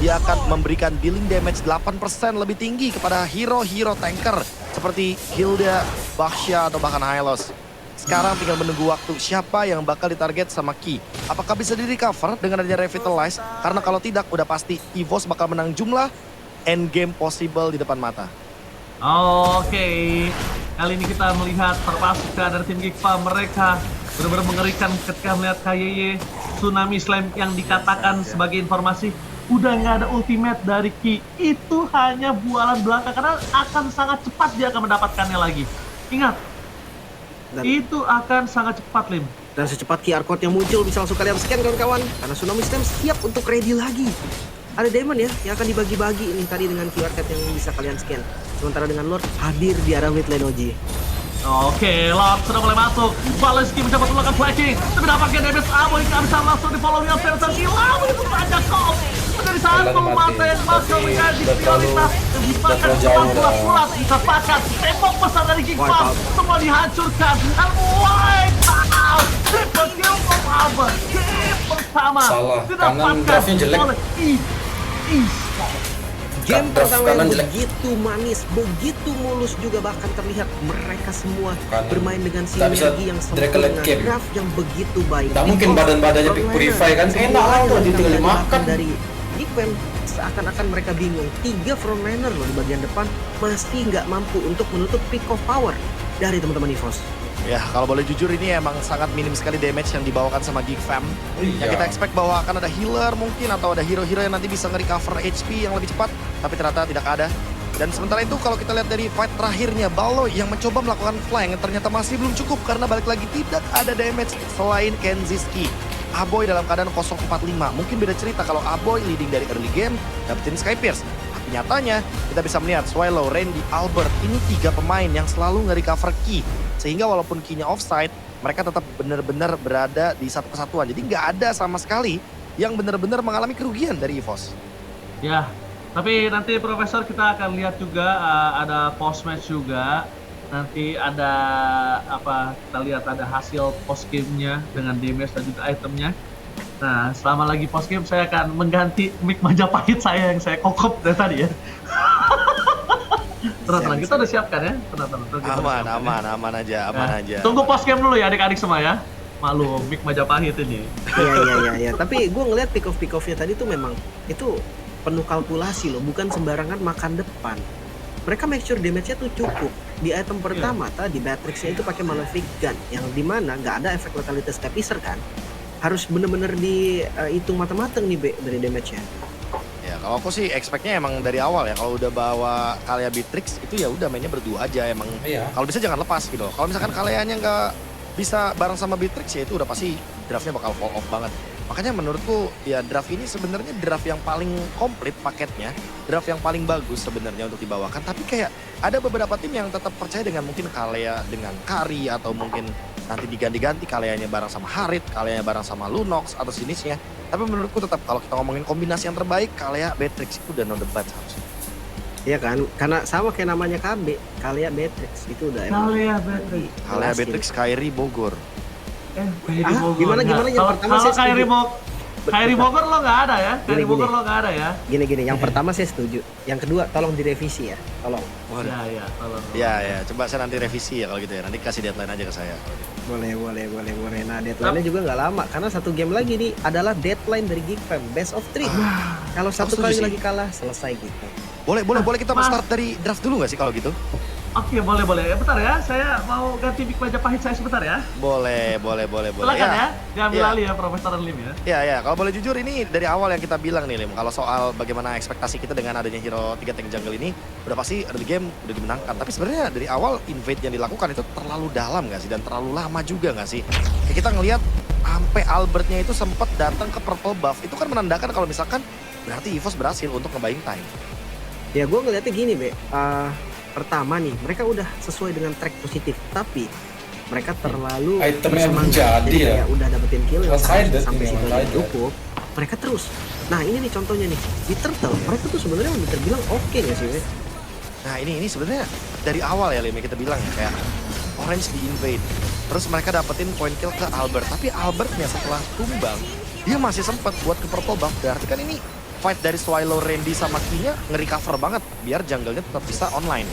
Dia akan memberikan dealing damage 8% lebih tinggi kepada hero-hero tanker seperti Hilda, Baxia, atau bahkan Hylos. Sekarang tinggal menunggu waktu siapa yang bakal ditarget sama Ki. Apakah bisa di-recover dengan adanya Revitalize? Karena kalau tidak, udah pasti EVOS bakal menang jumlah endgame possible di depan mata. Oke, kali ini kita melihat terpaksa dari tim Gigfa, mereka benar-benar mengerikan ketika melihat KYY Tsunami Slam yang dikatakan sebagai informasi udah nggak ada ultimate dari Ki. Itu hanya bualan belaka karena akan sangat cepat dia akan mendapatkannya lagi. Ingat, itu akan sangat cepat, Lim. Dan secepat QR code yang muncul bisa langsung kalian scan kawan-kawan. Karena Tsunami Slam siap untuk ready lagi. Ada diamond ya yang akan dibagi-bagi ini tadi dengan QR code yang bisa kalian scan. Sementara dengan Lord hadir di arah mid lane OG. Oke, Lord sudah mulai masuk. Baleski mencoba melakukan flanking. Tapi dapatnya damage Aboy nggak bisa langsung di follow yang Versa hilang itu saja kok. Menjadi satu mata yang bakal menjadi prioritas. Yang dipakai semua pulas didapatkan. Tembok besar dari Gigfa. Semua dihancurkan. Dan wipe out. Triple kill from Abba. Game pertama. Salah, kanan draftnya jelek. Game Draft pertama kanan yang jelek. begitu manis, begitu mulus juga, bahkan terlihat mereka semua Kanan. bermain dengan Nggak bisa sinergi yang direct sempurna, late game. draft yang begitu baik. Nggak mungkin Because badan-badannya Big frontliner Purify kan, semua enak aja yang ditinggal kalian dimakan. makan dari Geekfam seakan-akan mereka bingung. 3 frontliner loh di bagian depan masih nggak mampu untuk menutup peak of power dari teman-teman EVOS. Ya, kalau boleh jujur ini emang sangat minim sekali damage yang dibawakan sama Geekfam. Iya. Yang kita expect bahwa akan ada healer mungkin atau ada hero-hero yang nanti bisa nge-recover HP yang lebih cepat. Tapi ternyata tidak ada. Dan sementara itu kalau kita lihat dari fight terakhirnya, Ballo yang mencoba melakukan flank yang ternyata masih belum cukup karena balik lagi tidak ada damage selain Kenziski. Aboy dalam keadaan 045. Mungkin beda cerita kalau Aboy leading dari early game dapetin Sky Pierce. Tapi nyatanya kita bisa melihat Swallow, Randy, Albert ini 3 pemain yang selalu nge-recover Ki. Sehingga walaupun Ki-nya offside, mereka tetap benar-benar berada di satu kesatuan. Jadi nggak ada sama sekali yang benar-benar mengalami kerugian dari EVOS. Ya, tapi nanti Profesor kita akan lihat juga ada post match juga. Nanti ada apa? Kita lihat ada hasil post game-nya dengan damage dan juga itemnya. Nah, selama lagi post game saya akan mengganti mic Majapahit saya yang saya kokop dari tadi ya. Tenang, kita udah siapkan ya. Tenang. Aman aja. Tunggu post game dulu ya adik-adik semua ya. Maklum, mic Majapahit ini. Iya. Tapi gue ngeliat pick off-nya tadi tuh memang itu penuh kalkulasi loh, bukan sembarangan makan depan. Mereka make sure damage-nya tuh cukup. Di item pertama tadi Batrix-nya itu pakai Malefic Gun yang dimana nggak ada efek letalitas Capiser kan. Harus bener-bener dihitung matang-matang nih dari damage-nya. Ya kalau aku sih expect-nya emang dari awal ya, kalau udah bawa Kalia Beatrix itu ya udah mainnya berdua aja emang. Iya. Kalau bisa jangan lepas gitu. Kalau misalkan Kalianya nggak bisa bareng sama Beatrix ya itu udah pasti draftnya bakal fall off banget. Makanya menurutku ya draft ini sebenarnya draft yang paling komplit paketnya, draft yang paling bagus sebenarnya untuk dibawakan. Tapi kayak ada beberapa tim yang tetap percaya dengan mungkin Kalia dengan Kari atau mungkin nanti diganti-ganti Kalianya bareng sama Harit, Kalianya bareng sama Lunox atau jenisnya. Tapi menurutku tetap kalau kita ngomongin kombinasi yang terbaik, Kalia Beatrix itu udah no debat seharusnya. Iya kan, karena sama kayak namanya KB, Kalia Beatrix itu udah emang. Kalia Beatrix. Kalia Beatrix, Kairi, Bogor. Gimana yang pertama kalau saya setuju. Kairi Bogor lo nggak ada ya? Kairi Gini. Bogor lo nggak ada ya? Gini, yang pertama saya setuju. Yang kedua tolong direvisi ya, tolong. Ya, tolong. Ya, coba saya nanti revisi ya kalau gitu ya. Nanti kasih deadline aja ke saya. Boleh. Nah, deadline-nya juga nggak lama karena satu game lagi nih adalah deadline dari Geekfam, best of 3. Kalau satu setuju kali sih. lagi kalah selesai gitu. Boleh kita start dari draft dulu nggak sih kalau gitu? Oke, boleh. Bentar ya, saya mau ganti mic Majapahit saya sebentar ya. Boleh. Silakan ya, diambil Ya. alih ya Profesor Lim ya. Ya, kalau boleh jujur ini dari awal yang kita bilang nih Lim, kalau soal bagaimana ekspektasi kita dengan adanya hero 3 tank jungle ini, udah pasti early game udah dimenangkan. Tapi sebenarnya dari awal invade yang dilakukan itu terlalu dalam nggak sih dan terlalu lama juga nggak sih? Kayak kita ngelihat sampai Albertnya itu sempat datang ke purple buff, itu kan menandakan kalau misalkan berarti EVOS berhasil untuk nge-buying time. Ya gue ngeliatnya gini, Be. Pertama nih, mereka udah sesuai dengan track positif, tapi mereka terlalu Itemnya bersemangat. menjadi Jadi ya. kayak udah dapetin kill yang One-sided sampai ini, situ aja one-sided. cukup. Mereka terus. Nah ini nih contohnya nih, di Turtle mereka tuh sebenarnya udah terbilang oke nggak sih, Wei? Nah ini sebenarnya dari awal ya Lim, kita bilang ya kayak Orange di invade. Terus mereka dapetin point kill ke Albert. Tapi Albertnya setelah tumbang, dia masih sempat buat ke purple buff. Berarti kan ini fight dari Swallow, Randy sama Key-nya nge-recover banget. Biar jungle-nya tetap bisa online.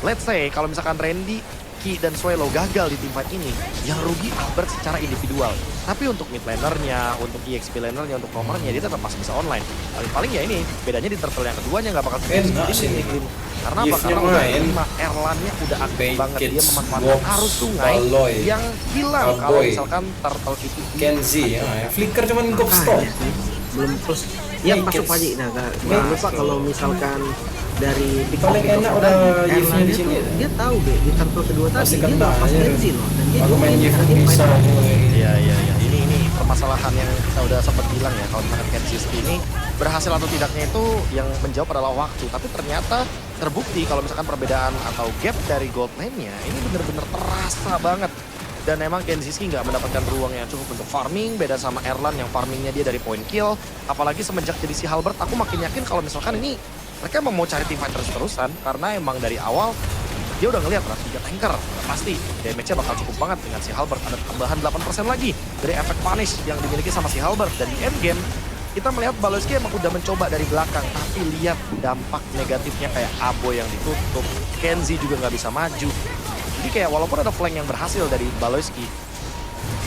Let's say kalau misalkan Randy, Key, dan Swallow gagal di team fight ini, yang rugi Albert secara individual. Tapi untuk mid lanernya, untuk EXP lanernya, untuk roamernya, dia tetap masih bisa online. Paling-paling ya ini, bedanya di turtle yang keduanya nggak bakal Enak seperti sih ini. ini. Karena apa? Gift-nya Karena udah main. 5 Erlannya udah aktif Bait banget. Dia Kids, memanfaatkan Box, arus sungai Baloy, yang hilang kalau Cowboy, misalkan turtle itu Kenzie ya. Flicker cuman gobstone. Iya sih. Belum plus. Ya Make masuk it- aja. Nah, jangan lupa Mas, kalau misalkan dari Paling enak udah Yves-nya di sini ya. dia tahu deh di turtle kedua Pasti tadi dia kena lepas aja. Kenzi loh dan dia Aku main join Yves di bisa. fight. Iya. Ini permasalahan yang kita udah sempat bilang ya, kalau misalkan Kenzie ini berhasil atau tidaknya itu yang menjawab adalah waktu. Tapi ternyata terbukti kalau misalkan perbedaan atau gap dari gold lane-nya ini bener-bener terasa banget. Dan emang Kenziski nggak mendapatkan ruang yang cukup untuk farming, beda sama Erlan yang farmingnya dia dari point kill. Apalagi semenjak jadi si Halbert, aku makin yakin kalau misalkan ini mereka emang mau cari team fight terus-terusan. Karena emang dari awal dia udah ngeliat lah 3 tanker, udah pasti damage-nya bakal cukup banget dengan si Halbert. Ada tambahan 8% lagi dari efek punish yang dimiliki sama si Halbert. Dan di endgame, kita melihat Baloyski emang udah mencoba dari belakang. Tapi lihat dampak negatifnya kayak Abo yang ditutup, Kenzie juga nggak bisa maju. Jadi kayak walaupun ada flank yang berhasil dari Baloyski,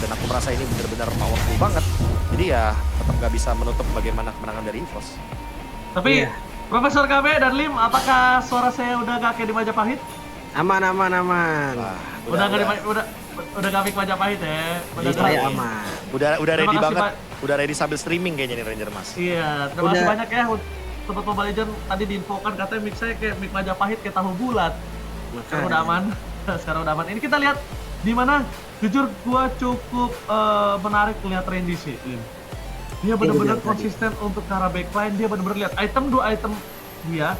dan aku merasa ini benar-benar powerful banget. Jadi ya tetap nggak bisa menutup bagaimana kemenangan dari EVOS. Tapi Iya. Profesor KB dan Lim, apakah suara saya udah gak kayak di Majapahit? Aman. Wah, Udah gak kayak Majapahit ya? Udah Jadi saya gak- aman. udah Terima ready kasih, banget. Pak. Udah ready sambil streaming kayaknya nih Ranger Mas. Iya, terima kasih Udah. banyak ya. Sobat Mobile Legends tadi diinfokan katanya mic saya kayak mic Majapahit kayak tahu bulat. Sekarang udah aman. Sekarang udah aman. Ini kita lihat di mana jujur gua cukup menarik lihat Randy sih, Lim. Dia benar-benar bilang tadi. konsisten untuk cara backline, dia benar-benar lihat dua item dia.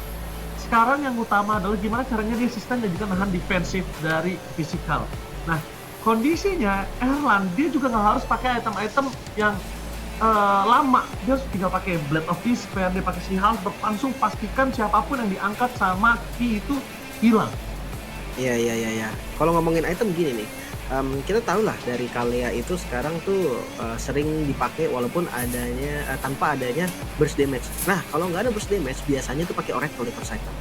Sekarang yang utama adalah gimana caranya dia asisten dan juga nahan defensif dari physical. Nah, kondisinya Erlan dia juga nggak harus pakai item-item yang lama. Dia harus tinggal pakai Blade of Despair, dia pakai si Halbert, langsung pastikan siapapun yang diangkat sama Ki itu hilang. Iya. Kalau ngomongin item gini nih, kita tahu lah dari Kalea itu sekarang tuh sering dipakai walaupun tanpa adanya burst damage. Nah kalau nggak ada burst damage biasanya tuh pakai Oracle di first item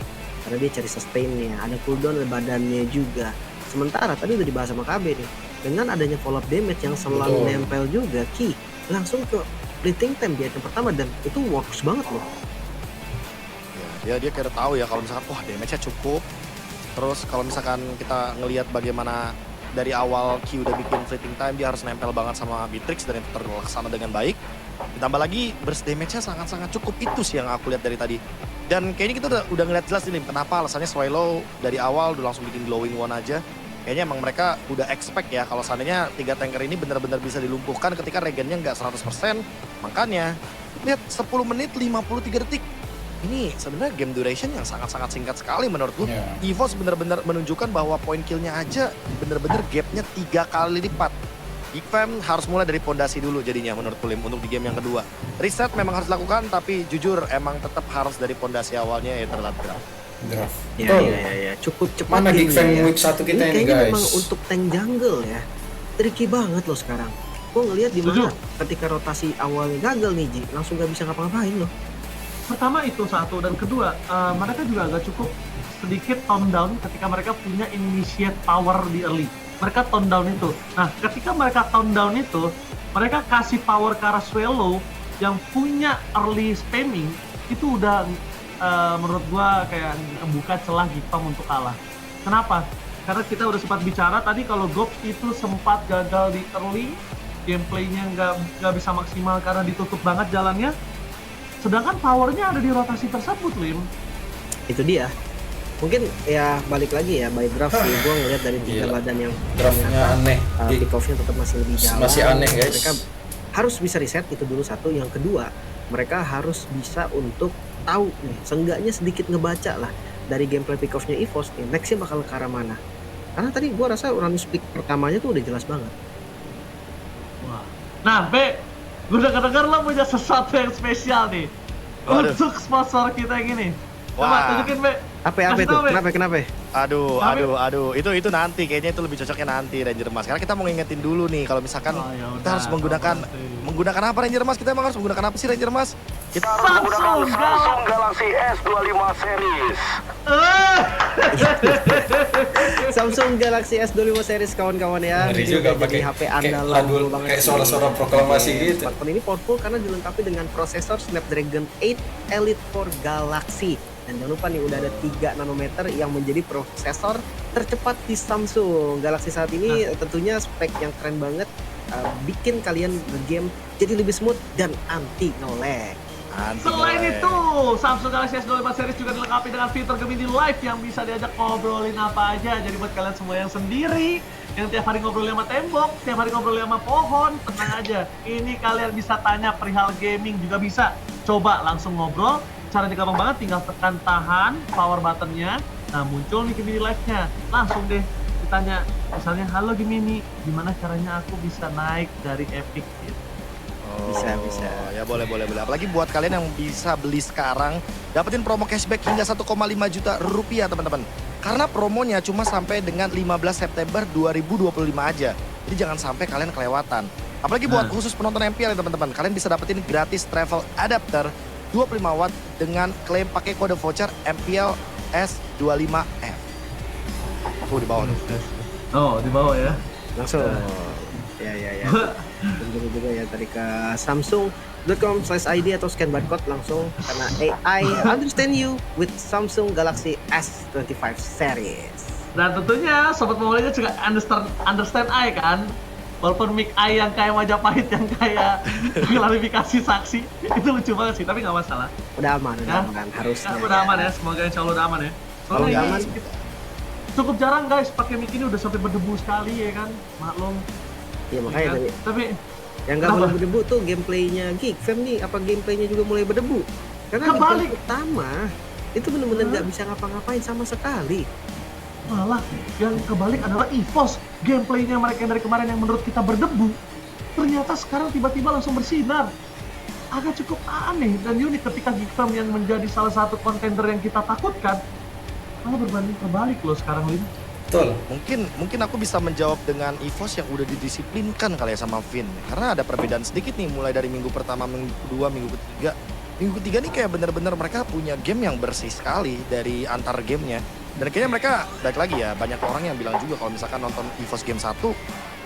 karena dia cari sustainnya, ada cooldown di badannya juga. Sementara tadi udah dibahas sama KB nih, dengan adanya follow up damage yang selalu Betul. nempel juga, Ki langsung ke fleeting time di item pertama dan itu works banget loh. Ya, dia kira tahu ya kalau misalkan wah damage-nya cukup. Terus kalau misalkan kita ngelihat bagaimana dari awal Q udah bikin fleeting time, dia harus nempel banget sama Beatrix dan itu terlaksana dengan baik. Ditambah lagi burst damage-nya sangat-sangat cukup, itu sih yang aku lihat dari tadi. Dan kayaknya kita udah ngeliat jelas nih kenapa alasannya Swallow dari awal udah langsung bikin glowing one aja. Kayaknya emang mereka udah expect ya kalau seandainya 3 tanker ini benar-benar bisa dilumpuhkan ketika regennya nggak 100%. Makanya lihat 10 menit 53 detik. Ini sebenarnya game duration yang sangat-sangat singkat sekali menurutku. Iya. EVOS benar-benar menunjukkan bahwa point kill-nya aja benar-benar gapnya 3 kali lipat. Big Fam harus mulai dari pondasi dulu jadinya menurutku Lim untuk di game yang kedua. Reset memang harus dilakukan tapi jujur emang tetap harus dari pondasi awalnya ya terlalu draft. Draft. Iya, Betul. iya. Cukup cepat Mana Geek ini Fam ya. week 1 kita Ini ini kayaknya guys. memang untuk tank jungle ya. Tricky banget loh sekarang. Gue ngelihat di mana ketika rotasi awalnya gagal nih Ji, langsung gak bisa ngapa-ngapain loh. Pertama itu satu, dan kedua mereka juga agak cukup sedikit tone down ketika mereka punya initiate power di early. Mereka tone down itu. Nah, ketika mereka tone down itu, mereka kasih power ke arah Swallow yang punya early spamming, itu udah menurut gua kayak buka celah Gipam untuk kalah. Kenapa? Karena kita udah sempat bicara tadi kalau Gops itu sempat gagal di early, gameplaynya nggak bisa maksimal karena ditutup banget jalannya. Sedangkan powernya ada di rotasi tersebut, Lim. Itu dia. Mungkin ya balik lagi ya by draft sih. Gue ngelihat dari 3 Gila. badan yang Draftnya aneh. pick off-nya tetap masih lebih jalan. Masih aneh, guys. Mereka harus bisa reset itu dulu satu. Yang kedua, mereka harus bisa untuk tahu nih, seenggaknya sedikit ngebaca lah dari gameplay pick off-nya EVOS nih, nextnya bakal ke arah mana. Karena tadi gua rasa run speed pertamanya tuh udah jelas banget. Wah. Nah, B, gue udah dengar lo punya sesuatu yang spesial nih. Waduh. Untuk sponsor kita yang ini. Coba Wah. tunjukin, B. Apa Kasih itu? tau, Be. Kenapa? Aduh, itu nanti kayaknya itu lebih cocoknya nanti Ranger Mas. Karena kita mau ngingetin dulu nih kalau misalkan Oh, ya kita harus udah, menggunakan apa Ranger Mas? Kita emang harus menggunakan apa sih Ranger Mas? Kita Samsung Galaxy S25 series. Samsung Galaxy S25 series kawan-kawan ya. Ngeri Ini juga udah jadi pakai HP kayak andalan lagu, banget kayak sih. suara-suara proklamasi Oke, gitu. Smartphone ini powerful karena dilengkapi dengan prosesor Snapdragon 8 Elite for Galaxy. Dan jangan lupa nih udah ada 3 nanometer yang menjadi prosesor tercepat di Samsung Galaxy saat ini. Tentunya spek yang keren banget, bikin kalian game jadi lebih smooth dan anti nge-lag. Selain itu, Samsung Galaxy S25 series juga dilengkapi dengan fitur Gemini Live yang bisa diajak ngobrolin apa aja. Jadi buat kalian semua yang sendiri, yang tiap hari ngobrol sama tembok, tiap hari ngobrol sama pohon, tenang aja. Ini kalian bisa tanya perihal gaming juga bisa. Coba langsung ngobrol. Caranya gampang banget, tinggal tekan tahan power buttonnya. Nah, muncul nih Gemini Live-nya. Langsung deh ditanya, misalnya, halo Gemini, gimana caranya aku bisa naik dari Epic gitu. Bisa. Ya boleh. Apalagi buat kalian yang bisa beli sekarang, dapetin promo cashback hingga 1,5 juta rupiah teman-teman. Karena promonya cuma sampai dengan 15 September 2025 aja. Jadi jangan sampai kalian kelewatan. Apalagi buat khusus penonton MPL ya teman-teman. Kalian bisa dapetin gratis travel adapter 25 watt dengan klaim pakai kode voucher MPL S25F. Di bawah tuh. Oh, di bawah ya. Langsung. Ya. Tentu juga ya tadi ke samsung.com/id atau scan barcode langsung karena AI understand you with Samsung Galaxy S25 series. Dan tentunya Sobat Pemulanya juga understand I kan. Walaupun mic I yang kayak Majapahit yang kayak klarifikasi saksi itu lucu banget sih, tapi nggak masalah. Udah aman Ya. harusnya. Ya, udah aman ya, semoga insya Allah udah aman ya. Kalau Soalnya udah ini aman. cukup jarang guys pakai mic ini, udah sampai berdebu sekali ya kan, maklum. Iya makanya Ya kan? tadi Tapi yang nggak Kenapa? boleh berdebu tuh gameplaynya Geekfam nih, apa gameplaynya juga mulai berdebu? Karena di Kebalik. game pertama itu bener-bener nggak bisa ngapa-ngapain sama sekali. malah yang kebalik adalah EVOS, gameplaynya mereka yang dari kemarin yang menurut kita berdebu, ternyata sekarang tiba-tiba langsung bersinar. Agak cukup aneh dan unik ketika Geekfam yang menjadi salah satu kontender yang kita takutkan malah berbanding terbalik loh sekarang Lin. Betul. Mungkin aku bisa menjawab dengan EVOS yang udah didisiplinkan kali ya sama Vin. Karena ada perbedaan sedikit nih mulai dari minggu pertama, minggu kedua, minggu ketiga. Minggu ketiga nih kayak bener-bener mereka punya game yang bersih sekali dari antar gamenya. Dan kayaknya mereka, balik lagi ya, banyak orang yang bilang juga kalau misalkan nonton EVOS Game 1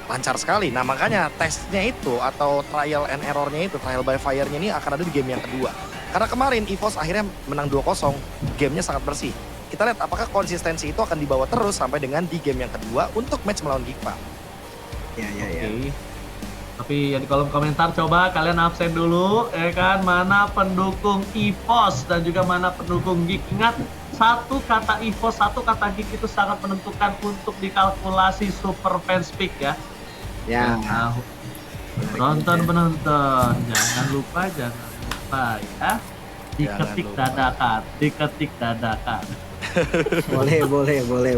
lancar sekali. Nah makanya tesnya itu atau trial and errornya itu, trial by fire-nya ini akan ada di game yang kedua. Karena kemarin EVOS akhirnya menang 2-0, gamenya sangat bersih. Kita lihat apakah konsistensi itu akan dibawa terus sampai dengan di game yang kedua untuk match melawan Geekfam. Ya. Oke. Tapi ya di kolom komentar coba kalian absen dulu ya kan, mana pendukung EVOS dan juga mana pendukung Geek. Ingat, satu kata EVOS, satu kata Geek itu sangat menentukan untuk dikalkulasi super fans pick ya. Ya. Nah, penonton jangan lupa ya. Diketik lupa. dadakan. Boleh.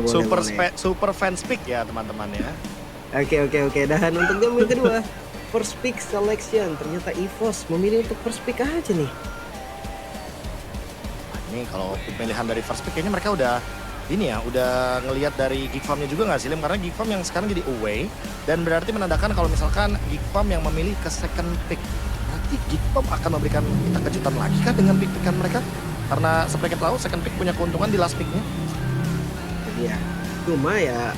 Super fans pick ya teman-teman ya. Oke. Dan untuk game yang kedua, first pick selection. Ternyata EVOS memilih untuk first pick aja nih. Ini kalau pemilihan dari first pick kayaknya mereka udah udah ngelihat dari Geekfam-nya juga nggak sih Lim? Karena Geekfam yang sekarang jadi away dan berarti menandakan kalau misalkan Geekfam yang memilih ke second pick, berarti Geekfam akan memberikan kita kejutan lagi kah dengan pick-pickan mereka? Karena seperti kita tahu second pick punya keuntungan di last pick-nya. Iya. Cuma ya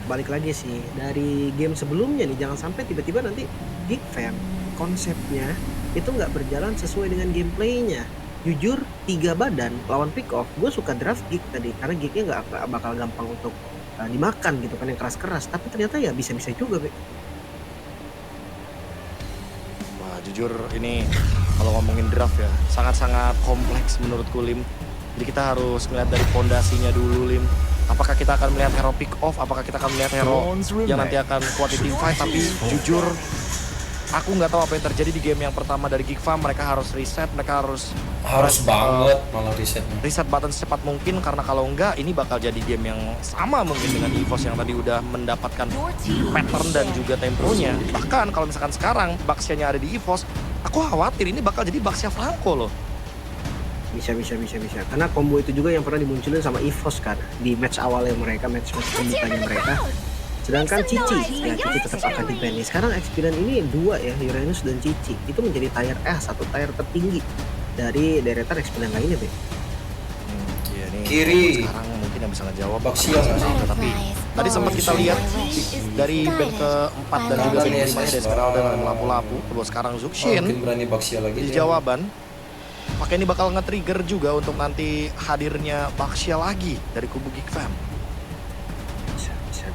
balik lagi sih dari game sebelumnya nih, jangan sampai tiba-tiba nanti Geekfam konsepnya itu nggak berjalan sesuai dengan gameplaynya. Jujur 3 badan lawan pick off, gue suka draft Geek tadi karena Geeknya nggak bakal gampang untuk dimakan gitu kan, yang keras-keras. Tapi ternyata ya bisa-bisa juga, Be. Wah jujur ini kalau ngomongin draft ya sangat-sangat kompleks menurutku Lim. Jadi kita harus melihat dari fondasinya dulu Lim. Apakah kita akan melihat hero pick off, apakah kita akan melihat hero yang nanti akan kuat di team fight. Tapi jujur Aku nggak tahu apa yang terjadi di game yang pertama dari Geek Farm. Mereka harus reset, mereka harus banget malah risetnya. reset button secepat mungkin, karena kalau enggak ini bakal jadi game yang sama mungkin dengan EVOS yang tadi udah mendapatkan pattern dan juga temponya. Bahkan kalau misalkan sekarang Baxia-nya ada di EVOS, aku khawatir ini bakal jadi Baxia Franco loh. Bisa. Karena combo itu juga yang pernah dimunculin sama EVOS kan di match awalnya mereka, match pembukanya mereka. Sedangkan Cici tetap akan di ban. Sekarang Experience ini dua ya, Uranus dan Cici. Itu menjadi tier S atau tier tertinggi dari deretan Experience lainnya, Be. Iya nih. Kiri. Sekarang mungkin yang bisa ngejawab Baxia nggak sih? tapi tadi sempat kita lihat dari band keempat dan juga band kelimanya dari sekarang udah lampu-lampu. Terus sekarang Zuxin Mungkin berani Baxia lagi. di jawaban. Pakai ini bakal nge-trigger juga untuk nanti hadirnya Baxia lagi dari kubu Geek Fam.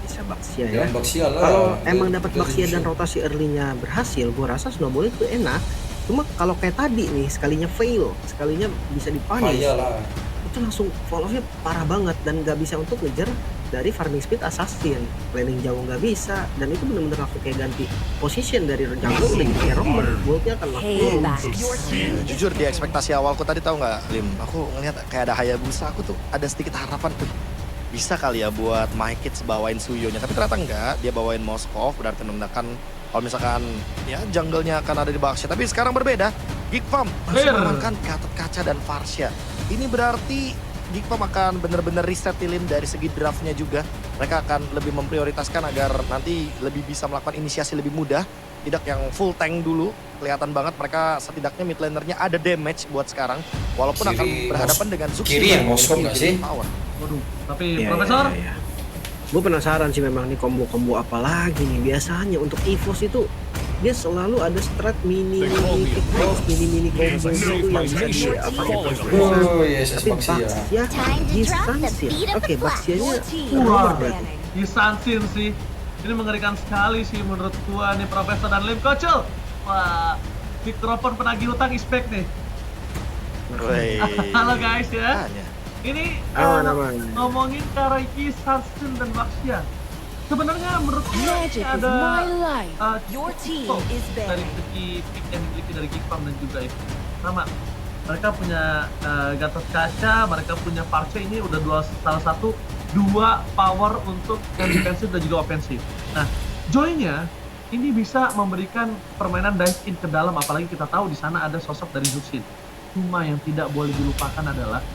Bisa Baxia ya. Jangan Baxia lah. Kalau emang dapat Baxia dan rotasi early-nya berhasil, gua rasa Snowball itu enak. Cuma kalau kayak tadi nih, sekalinya fail, sekalinya bisa dipanis, Bahaya lah. itu langsung follow-nya parah banget dan nggak bisa untuk ngejar dari farming speed assassin. Planning jauh nggak bisa, dan itu bener-bener langsung kayak ganti position dari jungle udah jadi kayak roamer, goldnya akan langsung. Jujur di ekspektasi awalku tadi tahu nggak, Lim? Aku ngelihat kayak ada Hayabusa, aku tuh ada sedikit harapan tuh. Bisa kali ya buat My Kids bawain Suyonya, tapi ternyata enggak. Dia bawain Moskov, berarti menandakan kalau misalkan ya jungle-nya akan ada di Baxia. Tapi sekarang berbeda, Geek Farm harus menangkan Gatot Kaca dan Varsha. Ini berarti Geek Farm akan benar-benar reset Lim dari segi draftnya juga. Mereka akan lebih memprioritaskan agar nanti lebih bisa melakukan inisiasi lebih mudah. Tidak yang full tank dulu. Kelihatan banget mereka setidaknya mid lanernya ada damage buat sekarang. Walaupun akan berhadapan dengan Zuxin. Kiri yang Moskov nggak sih? Waduh, tapi Iya, Profesor, Gue penasaran sih memang nih combo-combo apa lagi nih. Biasanya untuk EVOS itu dia selalu ada strat mini combo itu yang bisa diapakan. Oh yes, Tapi Baxia. Baxia disansin. Oke, Baxianya Wah. roamer berarti. disansin sih. Ini mengerikan sekali sih menurut gua nih Profesor dan Lim Kocel. Wah, mikrofon penagih hutang is back nih. Wey. Halo guys ya. Hanya. Ini Aman. ngomongin Karaiki, Sansin dan Baxia. Sebenarnya menurut gue ini ada cukup dari segi pick yang dimiliki dari Geek Farm dan juga itu. Sama, mereka punya Gatot Kaca, mereka punya Varsha, ini udah salah satu dua power untuk yang defensif dan juga ofensif. Nah, Joy-nya ini bisa memberikan permainan dive in ke dalam, apalagi kita tahu di sana ada sosok dari Zuxin. Cuma yang tidak boleh dilupakan adalah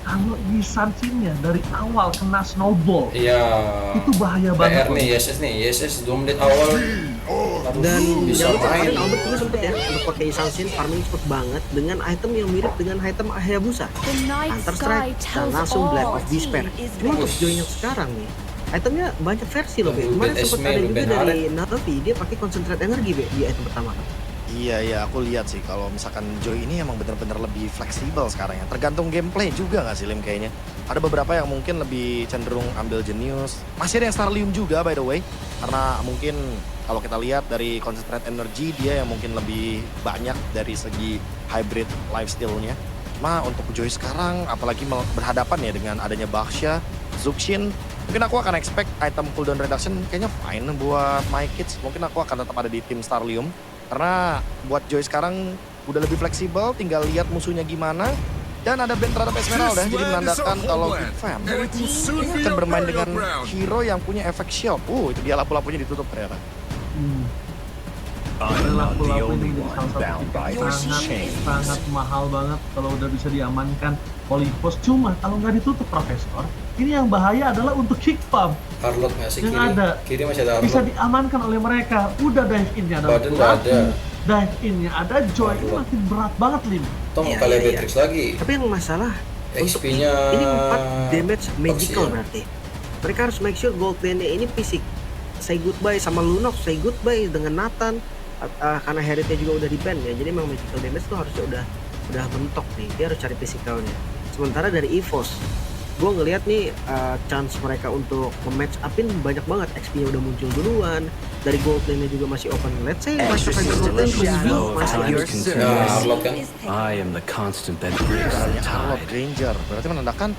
kalau di Sansin-nya dari awal kena snowball, Iya. itu bahaya banget. PR nih, YSS 2 menit awal. Dan bisa jangan lupa main. kemarin Albert juga sempet ya untuk pakai Sansin farming cepet banget dengan item yang mirip dengan item Hayabusa, Counter Strike dan langsung Black of Despair. Cuma untuk join yang sekarang nih, itemnya banyak versi loh, Be. Kemarin Ben sempet Esme, ada juga Ben dari Navi, dia pakai concentrate energi, Be, di item pertama kan. Iya, aku lihat sih kalau misalkan Joy ini emang bener-bener lebih fleksibel sekarang ya. Tergantung gameplay juga nggak sih, Lim, kayaknya. Ada beberapa yang mungkin lebih cenderung ambil Genius. Masih ada yang Starlium juga, by the way. Karena mungkin kalau kita lihat dari Concentrate Energy, dia yang mungkin lebih banyak dari segi hybrid lifestyle-nya. Cuma untuk Joy sekarang, apalagi berhadapan ya dengan adanya Baxia, Zuxin, mungkin aku akan expect item cooldown reduction kayaknya fine buat My Kids. Mungkin aku akan tetap ada di tim Starlium. Karena buat Joy sekarang udah lebih fleksibel, tinggal lihat musuhnya gimana. Dan ada band terhadap Esmeralda, jadi menandakan kalau Geek Fam ini akan bermain dengan hero yang punya efek shield. Itu dia lampu-lampunya ditutup ternyata. Lampu-lampu ini menjadi salah satu sangat mahal banget kalau udah bisa diamankan oleh EVOS. Cuma kalau nggak ditutup Profesor, ini yang bahaya adalah untuk Geek Farm. Harlot masih Yang kiri. ada. Kiri masih ada Bisa Harlot. diamankan oleh mereka. Udah dive in-nya ada. Badan nggak ada. Dive in-nya ada, Joy ini makin berat banget, Lim. Toh Iya, kalian iya, Beatrix lagi. Tapi yang masalah untuk XP-nya ini 4 damage magical Baxia. berarti. Mereka harus make sure gold lane-nya ini fisik. Say goodbye sama Lunox, say goodbye dengan Nathan. Karena Herit-nya juga udah di ban ya. Jadi memang magical damage tuh harusnya udah mentok nih. Dia harus cari physicalnya. Sementara dari EVOS, gue ngelihat nih chance mereka untuk nge-match upin banyak banget. XP-nya udah muncul duluan. Dari gold lane-nya juga masih open. Let's say mereka pakai gold lane masih ada. Nah, Harlot kan. I am the constant that breaks the Harlot tide. Granger, berarti menandakan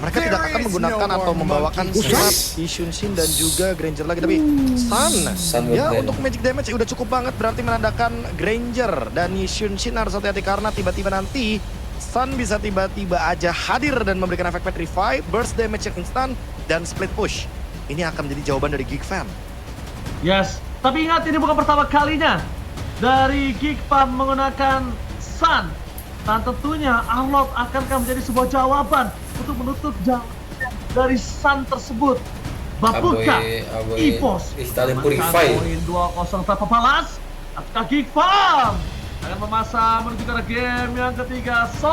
mereka tidak akan menggunakan atau membawakan strat Ishunshin dan juga Granger lagi. Tapi Sun ya Woodland. untuk magic damage udah cukup banget, berarti menandakan Granger dan Ishunshin harus hati-hati karena tiba-tiba nanti Sun bisa tiba-tiba aja hadir dan memberikan efek Petrify, burst damage yang instan, dan split push. Ini akan menjadi jawaban dari Geek Fam. Yes, tapi ingat ini bukan pertama kalinya dari Geek Fam menggunakan Sun. Dan tentunya Arlord akankah menjadi sebuah jawaban untuk menutup jalan dari Sun tersebut. Bapukah Aboy EVOS Istalin mengamankan Purify. poin 2-0 tanpa balas? Apakah Geek Fam akan memasang menuju ke game yang ketiga? So,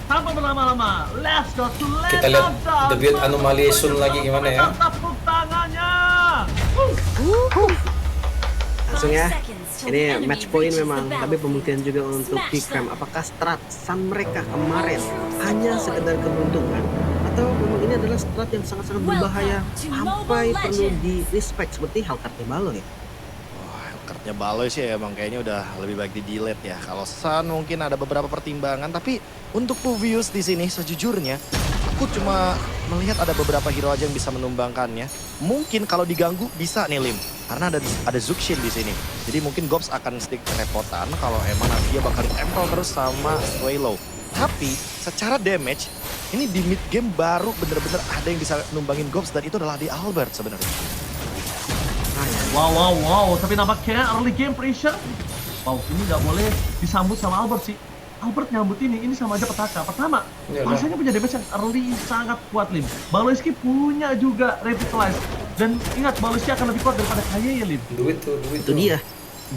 tanpa berlama-lama, let's go to Kita lihat debut Anomaly Sun lagi gimana ya. Tepuk tangannya. Langsung ya. 5 seconds till the Ini enemy match point reaches the memang, tapi pembuktian juga untuk Smash Geek Fam. them. Apakah strat Sun mereka kemarin hanya sekedar keberuntungan, atau memang ini adalah strat yang sangat-sangat berbahaya Welcome to sampai Mobile perlu Legends. di respect seperti Hellcatnya Balo ya. Wah, kartnya Baloy sih emang kayaknya udah lebih baik di delete ya. Kalau Sun mungkin ada beberapa pertimbangan, tapi untuk Puvius di sini sejujurnya aku cuma melihat ada beberapa hero aja yang bisa menumbangkannya. Mungkin kalau diganggu bisa nih Lim, karena ada Zuxin di sini. Jadi mungkin Gops akan stick kerepotan kalau emang nanti dia bakal ditempel terus sama Swallow. Tapi secara damage ini di mid game baru bener-bener ada yang bisa numbangin Gops, dan itu adalah di Albert sebenarnya. Wow. Tapi nampaknya early game pressure. Wow, ini nggak boleh disambut sama Albert sih. Albert nyambut ini sama aja petaka. Pertama, Iya, rasanya punya damage yang early sangat kuat, Lim. Baloyski punya juga Revitalize. Dan ingat, Baloyski akan lebih kuat daripada Kaye ya, Lim. Duit tuh. Itu dia.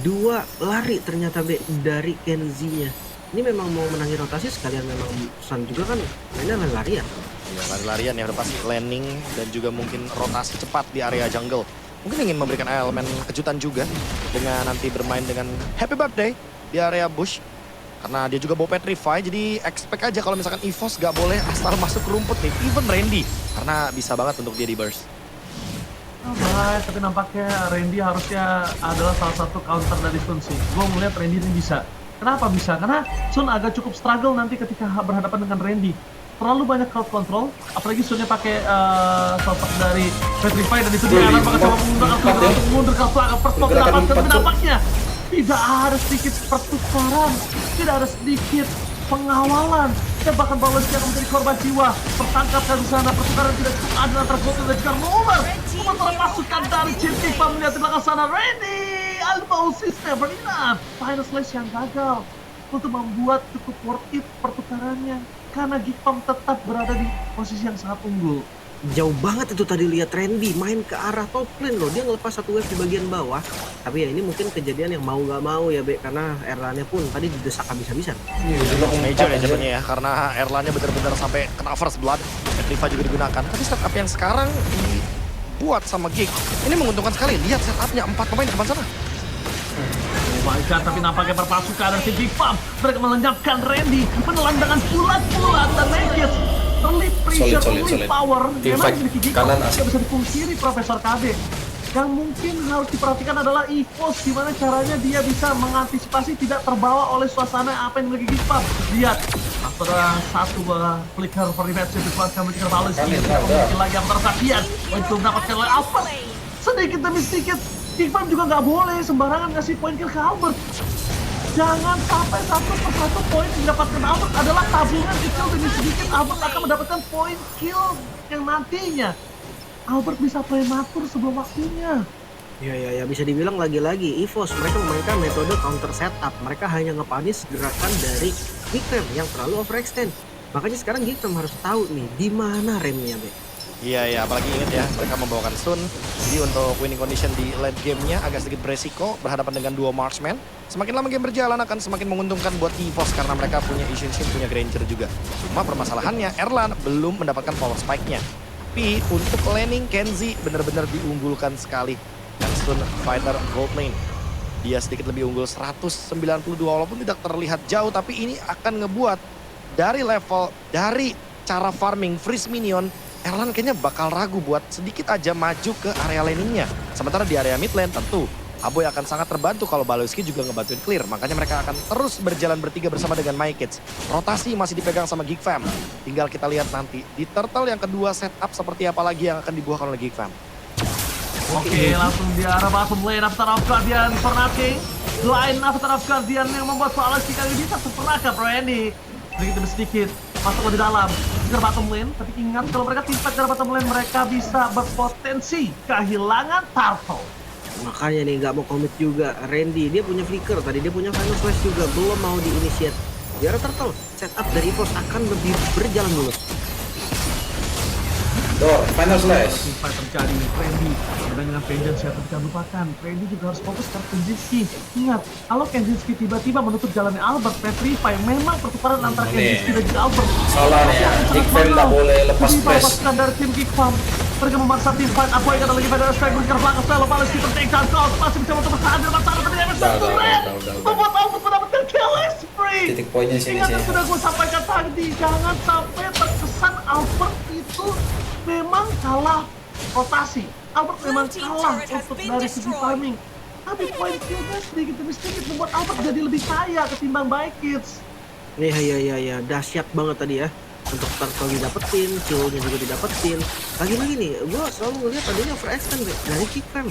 2 lari ternyata B dari Kenzie-nya. Ini memang mau menangi rotasi sekalian, memang Sun juga kan mainnya lari-larian. Ya, lari-larian ya udah pasti landing dan juga mungkin rotasi cepat di area jungle. Mungkin ingin memberikan elemen kejutan juga dengan nanti bermain dengan Happy Birthday di area bush. Karena dia juga bawa Petrify, jadi expect aja kalau misalkan EVOS gak boleh asal masuk ke rumput nih. Even Randy, karena bisa banget untuk dia di burst. Alright, tapi nampaknya Randy harusnya adalah salah satu counter dari Sun sih. Gue ngeliat Randy ini bisa. Kenapa bisa? Karena Sun agak cukup struggle nanti ketika berhadapan dengan Randy. Terlalu banyak crowd control, apalagi Sunnya pakai sosok dari Petrify, dan itu dia akan coba mundur ke belakang first block mendapatkan, tapi nampaknya tidak ada sedikit pertukaran, tidak ada sedikit pengawalan. Bahkan Baloyski akan menjadi korban jiwa. Tertangkap di sana, pertukaran tidak cukup adil antara Goku dan juga Momer. Sementara pasukan dari Cintipa melihat di belakang sana, Randy Almost is never enough. Final Slash yang gagal untuk membuat cukup worth it pertukarannya, karena Geekpam tetap berada di posisi yang sangat unggul. Jauh banget itu tadi lihat Randy main ke arah top lane loh. Dia ngelepas satu wave di bagian bawah. Tapi ya ini mungkin kejadian yang mau gak mau ya Be, karena Erlannya pun tadi didesak habis-habisan. Major ya jatuhnya ya, karena Erlannya benar-benar sampai kena first blood. Petrify juga digunakan, tapi setup yang sekarang dibuat sama Geek ini menguntungkan sekali. Lihat setupnya 4 pemain di depan sana. Oh my god, tapi nampaknya perpasukan dari Geekpam. Mereka melenyapkan Randy, menelan dengan bulat-bulat dan Magic. Early pressure, early power. Team Memang fight dimiliki kanan Geekpam, asik. tidak bisa dipungkiri Profesor KB. Yang mungkin harus diperhatikan adalah EVOS, gimana caranya dia bisa mengantisipasi tidak terbawa oleh suasana apa yang dimiliki Geekpam. Lihat, after satu flicker for rematch yang dikeluarkan oleh Baloyski, memiliki lagi yang perhatian untuk mendapatkan oleh Albert. Sedikit demi sedikit, Geekpam juga nggak boleh sembarangan ngasih poin kill ke Albert. Jangan sampai satu persatu poin yang didapatkan Albert adalah tabungan kecil demi sedikit. Albert akan mendapatkan poin kill yang nantinya Albert bisa prematur sebelum waktunya. Ya bisa dibilang lagi-lagi EVOS mereka memainkan metode counter setup. Mereka hanya ngepanis gerakan dari Geek Fam yang terlalu overextend. Makanya sekarang Geek Fam harus tahu nih di mana remnya, Be. Iya, apalagi ingat ya, mereka membawakan Sun. Jadi untuk winning condition di late game-nya agak sedikit beresiko berhadapan dengan 2 marksman. Semakin lama game berjalan akan semakin menguntungkan buat EVOS karena mereka punya Ishunshin, punya Granger juga. Cuma permasalahannya Erlan belum mendapatkan power spike-nya. Tapi untuk laning Kenzie benar-benar diunggulkan sekali. Dan Sun fighter gold lane. Dia sedikit lebih unggul 192 walaupun tidak terlihat jauh, tapi ini akan ngebuat dari level, dari cara farming freeze minion, Erlan kayaknya bakal ragu buat sedikit aja maju ke area laningnya. Sementara di area mid lane tentu Aboy akan sangat terbantu kalau Baloyski juga ngebantuin clear. Makanya mereka akan terus berjalan bertiga bersama dengan MyKids. Rotasi masih dipegang sama Geek Fam. Tinggal kita lihat nanti di turtle yang kedua setup seperti apa lagi yang akan dibuahkan oleh Geek Fam. Oke, langsung di arah bottom lane Avatar of Guardian Fornati. Line Avatar of Guardian yang membuat Baloyski kali ini bisa terperangkap Randy. Sedikit demi sedikit masuk di dalam ke bottom lane. Tapi ingat kalau mereka timpat ke bottom lane mereka bisa berpotensi kehilangan turtle. Makanya nih nggak mau komit juga Randy, dia punya flicker tadi, dia punya final flash juga, belum mau di-initiate. Biar turtle setup dari EVOS akan lebih berjalan mulus. Door, final slash. Fight terjadi, Randy dengan Vengeance ya, jangan lupakan Randy juga harus fokus ke Kenzinski. Ingat, kalau Kenzinski tiba-tiba menutup jalannya Albert, Petrify memang pertukaran antara Kenzinski dan juga Albert. Salah nih ya, Geek Fam nggak boleh lepas flash. Pasukan dari tim Geek Fam. Mereka memaksa tim fight, Aboy kata lagi pada strike bergerak belakang, selalu Baloyski tertake down, Colt masih bisa untuk bertahan di depan sana, tapi dia bisa turret. Membuat Albert mendapatkan killing spree. Titik poinnya sini Ingat sih. yang sudah gue sampaikan tadi, jangan sampai terkesan Albert itu memang kalah rotasi. Albert memang kalah untuk dari segi farming. Tapi poin killnya sedikit demi sedikit membuat Albert jadi lebih kaya ketimbang MyKids. Nih ya dahsyat banget tadi ya. Untuk turtle didapetin, killnya juga didapetin. Lagi-lagi nih, gue selalu ngeliat tadinya overextend dari Geek Fam.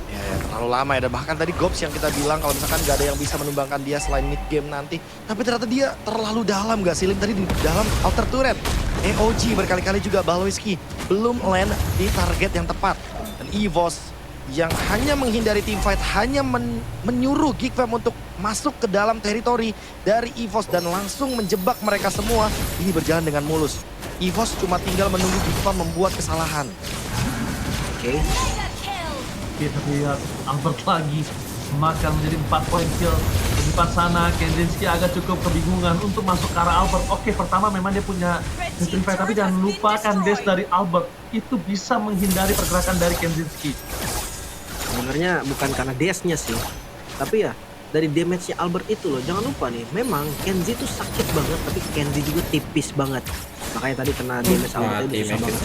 Ya, terlalu lama ya. Dan bahkan tadi Gops yang kita bilang kalau misalkan gak ada yang bisa menumbangkan dia selain mid game nanti. Tapi ternyata dia terlalu dalam gak sih Lim tadi di dalam outer turret. EOG berkali-kali juga Baloyski belum land di target yang tepat. Dan EVOS yang hanya menghindari teamfight, hanya menyuruh Geek Fam untuk masuk ke dalam teritori dari EVOS dan langsung menjebak mereka semua. Ini berjalan dengan mulus. EVOS cuma tinggal menunggu Geek Fam membuat kesalahan. Oke. Kita lihat Albert lagi makan menjadi 4 poin kill. Di depan sana Kenzinski agak cukup kebingungan untuk masuk ke arah Albert. Oke, pertama memang dia punya Petrify, tapi jangan lupakan dash dari Albert itu bisa menghindari pergerakan dari Kenzinski. Sebenarnya bukan karena DS-nya sih, tapi ya dari damage-nya Albert itu loh. Jangan lupa nih, memang Kenzie itu sakit banget, tapi Kenzie juga tipis banget. Makanya tadi kena damage Albert itu bisa banget.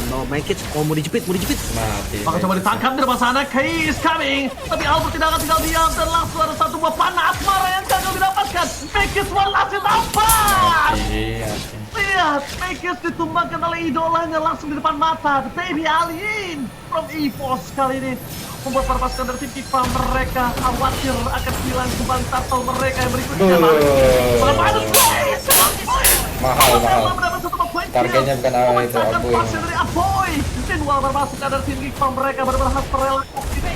Bawa MyKids, mau dijepit. Mati. Maka coba ditangkap di depan sana, Kay is coming. Tapi Albert tidak akan tinggal diam dan langsung ada satu buah panah asmara yang gagal didapatkan. MyKids one last tampak. Iya. Lihat, MyKids ditumbangkan oleh idolanya langsung di depan mata. The Baby Alien from EVOS kali ini membuat para pasukan dari tim Geek Fam mereka khawatir akan hilang kembali turtle mereka yang berikutnya. Mahal. Targetnya bukan awal itu Aboy. Dari Aboy. Meanwhile berpasukan dari tim Geek Fam mereka benar-benar harus merelakan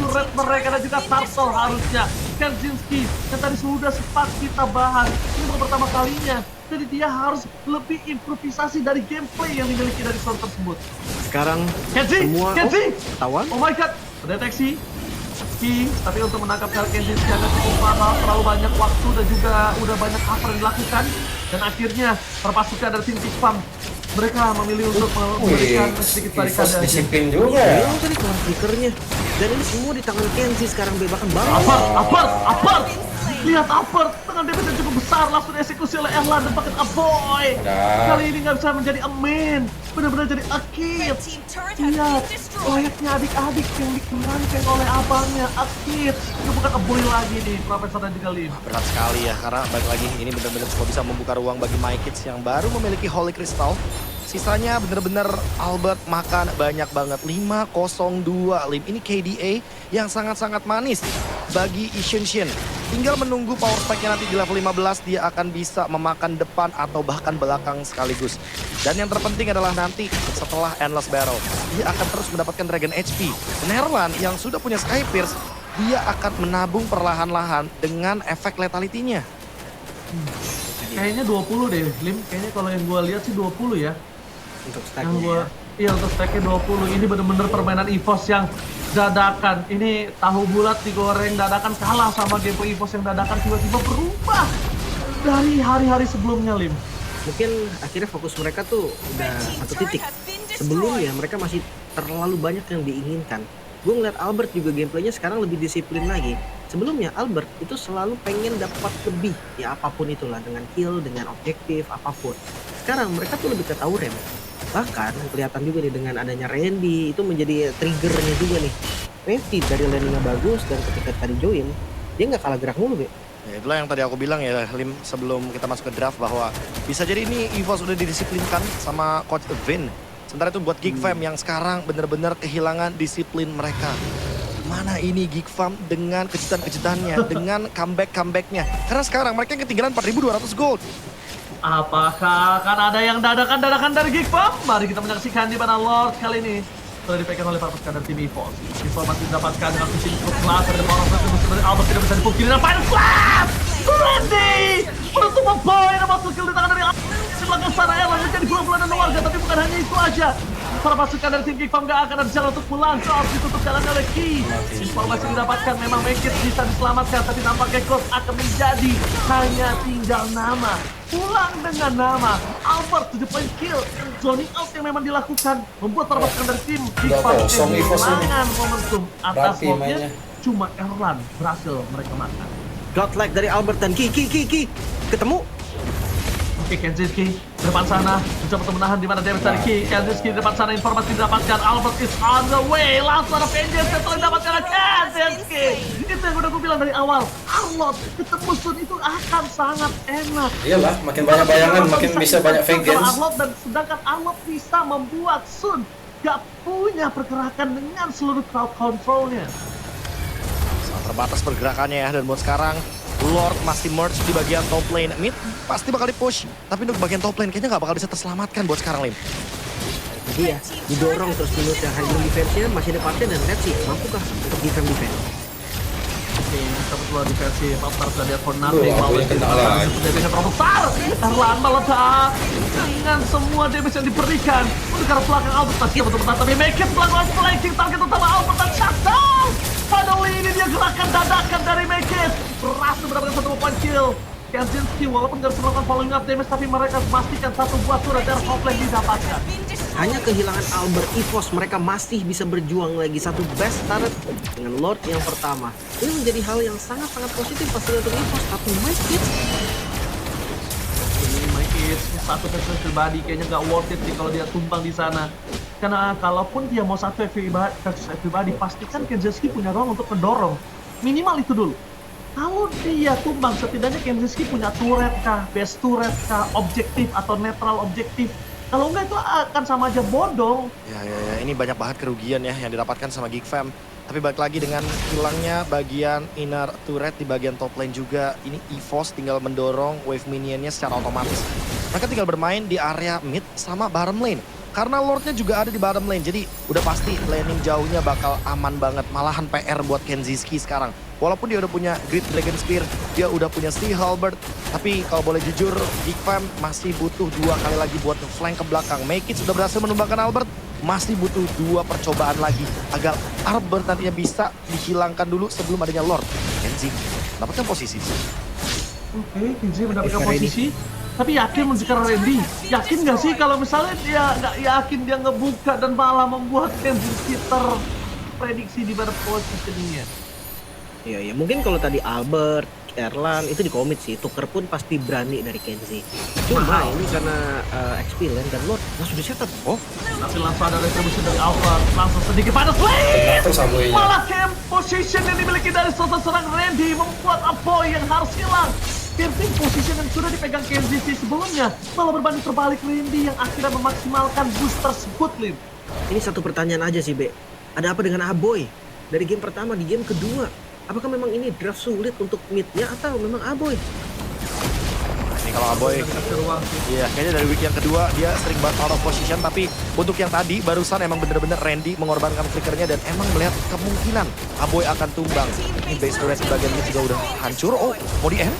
turret mereka dan juga turtle harusnya. Kenzinski yang tadi sudah sempat kita bahas, ini bukan pertama kalinya. Jadi dia harus lebih improvisasi dari gameplay yang dimiliki dari slot tersebut. Sekarang Kenzie, semua ketahuan. Oh my god, deteksi. Tapi untuk menangkap Kenzinski agak cukup mahal, terlalu banyak waktu dan juga udah banyak apa yang dilakukan. Dan akhirnya perpasukan dari tim Geek Fam mereka memilih untuk memberikan sedikit barikade. Disiplin juga ya. Memang tadi keluar flickernya. Dan ini semua di tangan Kenzie sekarang, bahkan banget. Apart. Lihat Albert dengan damage yang cukup besar langsung dieksekusi oleh Erlan dan paket Aboy. Kali ini nggak bisa menjadi a main, benar-benar jadi a kid. Lihat, layaknya adik-adik yang dikembangkan oleh abangnya, a kid. Itu bukan Aboy lagi nih, Profesor dan juga Lim. Berat sekali ya, karena balik lagi ini benar-benar cuma bisa membuka ruang bagi MyKids yang baru memiliki Holy Crystal. Sisanya benar-benar Albert makan banyak banget. 5-0-2 Lim. Ini KDA yang sangat-sangat manis bagi Ishinshin. Tinggal menunggu power spike-nya nanti di level 15, dia akan bisa memakan depan atau bahkan belakang sekaligus. Dan yang terpenting adalah nanti setelah Endless Barrel, dia akan terus mendapatkan Dragon HP. Nerlan yang sudah punya Sky Pierce, dia akan menabung perlahan-lahan dengan efek letalitynya. Kayaknya 20 deh, Lim. Kayaknya kalau yang gue lihat sih 20 ya. Untuk Yang stacknya gua, ya. iya untuk stacknya 20. Ini bener-bener permainan EVOS yang dadakan. Ini tahu bulat digoreng dadakan, kalah sama gameplay EVOS yang dadakan tiba-tiba berubah dari hari-hari sebelumnya, Lim. Mungkin akhirnya fokus mereka tuh udah satu titik. Sebelumnya mereka masih terlalu banyak yang diinginkan. Gue ngeliat Albert juga gameplaynya sekarang lebih disiplin lagi. Sebelumnya Albert itu selalu pengen dapat lebih, ya apapun itulah, dengan kill, dengan objektif, apapun. Sekarang mereka tuh lebih ke tahu rem. Bahkan kelihatan juga nih dengan adanya Randy, itu menjadi triggernya juga nih. Navy dari landingnya bagus dan ketika tadi join dia nggak kalah gerak mulu, Be. Ya, itulah yang tadi aku bilang ya, Lim, sebelum kita masuk ke draft bahwa bisa jadi ini EVOS udah didisiplinkan sama Coach Vin. Sementara itu buat Geek Fam yang sekarang benar-benar kehilangan disiplin mereka. Mana ini Geek Fam dengan kejutan-kejutannya, dengan comeback-comebacknya. Karena sekarang mereka yang ketinggalan 4.200 gold. Apakah akan ada yang dadakan dari Geek Fam? Mari kita menyaksikan di mana Lord kali ini telah dipegang oleh para pasukan dari tim EVOS. Informasi didapatkan dengan visi cukup kelas dari orang dari Albert tidak bisa dipungkiri dan Final Flash! Randy! Menutup poin dan masuk kill di tangan dari Albert. Di belakang sana Erlang menjadi bulan-bulanan warga, tapi bukan hanya itu aja. Para pasukan dari tim Geek Fam gak akan ada jalan untuk pulang, so harus ditutup jalannya oleh Key. Informasi didapatkan memang Make It bisa diselamatkan, tapi nampaknya Close akan menjadi hanya tinggal nama. Pulang dengan nama Albert 7 point kill. Zoning out yang memang dilakukan membuat para pasukan dari tim Geek Fam kehilangan momentum atas Rapi lobnya. mainnya. Cuma Erlan berhasil mereka makan. Godlike dari Albert dan Ki ketemu. Oke, Kenzinski di depan sana mencoba untuk menahan di mana damage dari Ki. Kenzinski di depan sana, informasi didapatkan Albert is on the way. Langsung ada vengeance yang telah didapatkan oleh Kenzinski. Itu yang udah gue bilang dari awal. Arlot ketemu Sun itu akan sangat enak. Iyalah, makin banyak bayangan, makin bisa banyak vengeance. Arlot, dan sedangkan Arlot bisa membuat Sun gak punya pergerakan dengan seluruh crowd controlnya. Sangat terbatas pergerakannya ya, dan buat sekarang Lord masih merge di bagian top lane. Mid pasti bakal di-push, tapi untuk bagian top lane kayaknya nggak bakal bisa terselamatkan buat sekarang, Lim. Jadi ya, didorong terus-menerus dan high defense-nya masih ada Parten dan Red sih. Mampukah untuk defense? Oke, kita berdua defensif. After sudah lihat for nothing. Aku yang kena lagi. Dengan terlalu besar. Erlan meledak dengan semua damage yang diberikan. Untuk arah belakang Albert masih betul-betul, tapi Make It melakukan flanking target utama Albert dan shutdown. Finally ini dia gerakan dadakan dari Make It. Berhasil mendapatkan 1 point kill. Kenzinski walaupun gak bisa melakukan following up damage, tapi mereka memastikan 1 buah turret dari top lane didapatkan. Hanya kehilangan Albert EVOS, mereka masih bisa berjuang lagi satu best turret dengan Lord yang pertama. Ini menjadi hal yang sangat-sangat positif pastinya untuk EVOS, tapi Mike Kids Ini Mike Kids satu versi pribadi kayaknya gak worth it sih kalau dia tumbang di sana. Karena kalaupun dia mau satu versus pribadi, pastikan Kenzinski punya ruang untuk mendorong. Minimal itu dulu. Kalau dia tumbang, setidaknya Kenzinski punya turret kah, base turret kah, objektif atau netral objektif. Kalau enggak itu akan sama aja bodong. Ya, ini banyak banget kerugian ya yang didapatkan sama Geek Fam. Tapi balik lagi dengan hilangnya bagian inner turret di bagian top lane juga, ini EVOS tinggal mendorong wave minionnya secara otomatis. Mereka tinggal bermain di area mid sama bottom lane. Karena Lordnya juga ada di bottom lane, jadi udah pasti laning jauhnya bakal aman banget. Malahan PR buat Kenzinski sekarang. Walaupun dia udah punya Great Dragon Spear, dia udah punya Steel Halberd, tapi kalau boleh jujur, Geek Fam masih butuh 2 kali lagi buat flank ke belakang. Make It sudah berhasil menumbangkan Albert, masih butuh 2 percobaan lagi agar Albert nantinya bisa dihilangkan dulu sebelum adanya Lord. Kenzi dapatkan posisi. Oke, Kenzi mendapatkan posisi. Tapi yakin menjadikan Randy? Yakin gak sih kalau misalnya dia nggak yakin dia ngebuka dan malah membuat Kenzinski terprediksi di mana posisinya? Iya, mungkin kalau tadi Albert, Erlan itu di komit sih, Tuker pun pasti berani dari Kenzi. Cuma ini karena XP Land dan Lord langsung di setup. Oh, Tapi langsung ada retribusi dari Albert, langsung sedikit pada Slade! Terus Aboy-nya. Malah camp position yang dimiliki dari serang Randy membuat Aboy yang harus hilang. Camping position yang sudah dipegang Kenzinski sebelumnya malah berbanding terbalik Randy yang akhirnya memaksimalkan boost tersebut, Lim. ini satu pertanyaan aja sih, Be. Ada apa dengan Aboy? Dari game pertama di game kedua, apakah memang ini draft sulit untuk mid-nya atau memang Aboy? Ini kalau Aboy, Kasih ruang sih. iya kayaknya dari week yang kedua dia sering banget out of position. Tapi untuk yang tadi barusan emang bener-bener Randy mengorbankan flickernya dan emang melihat kemungkinan Aboy akan tumbang. Ini base turret di bagian mid juga udah hancur. Oh, mau di-end?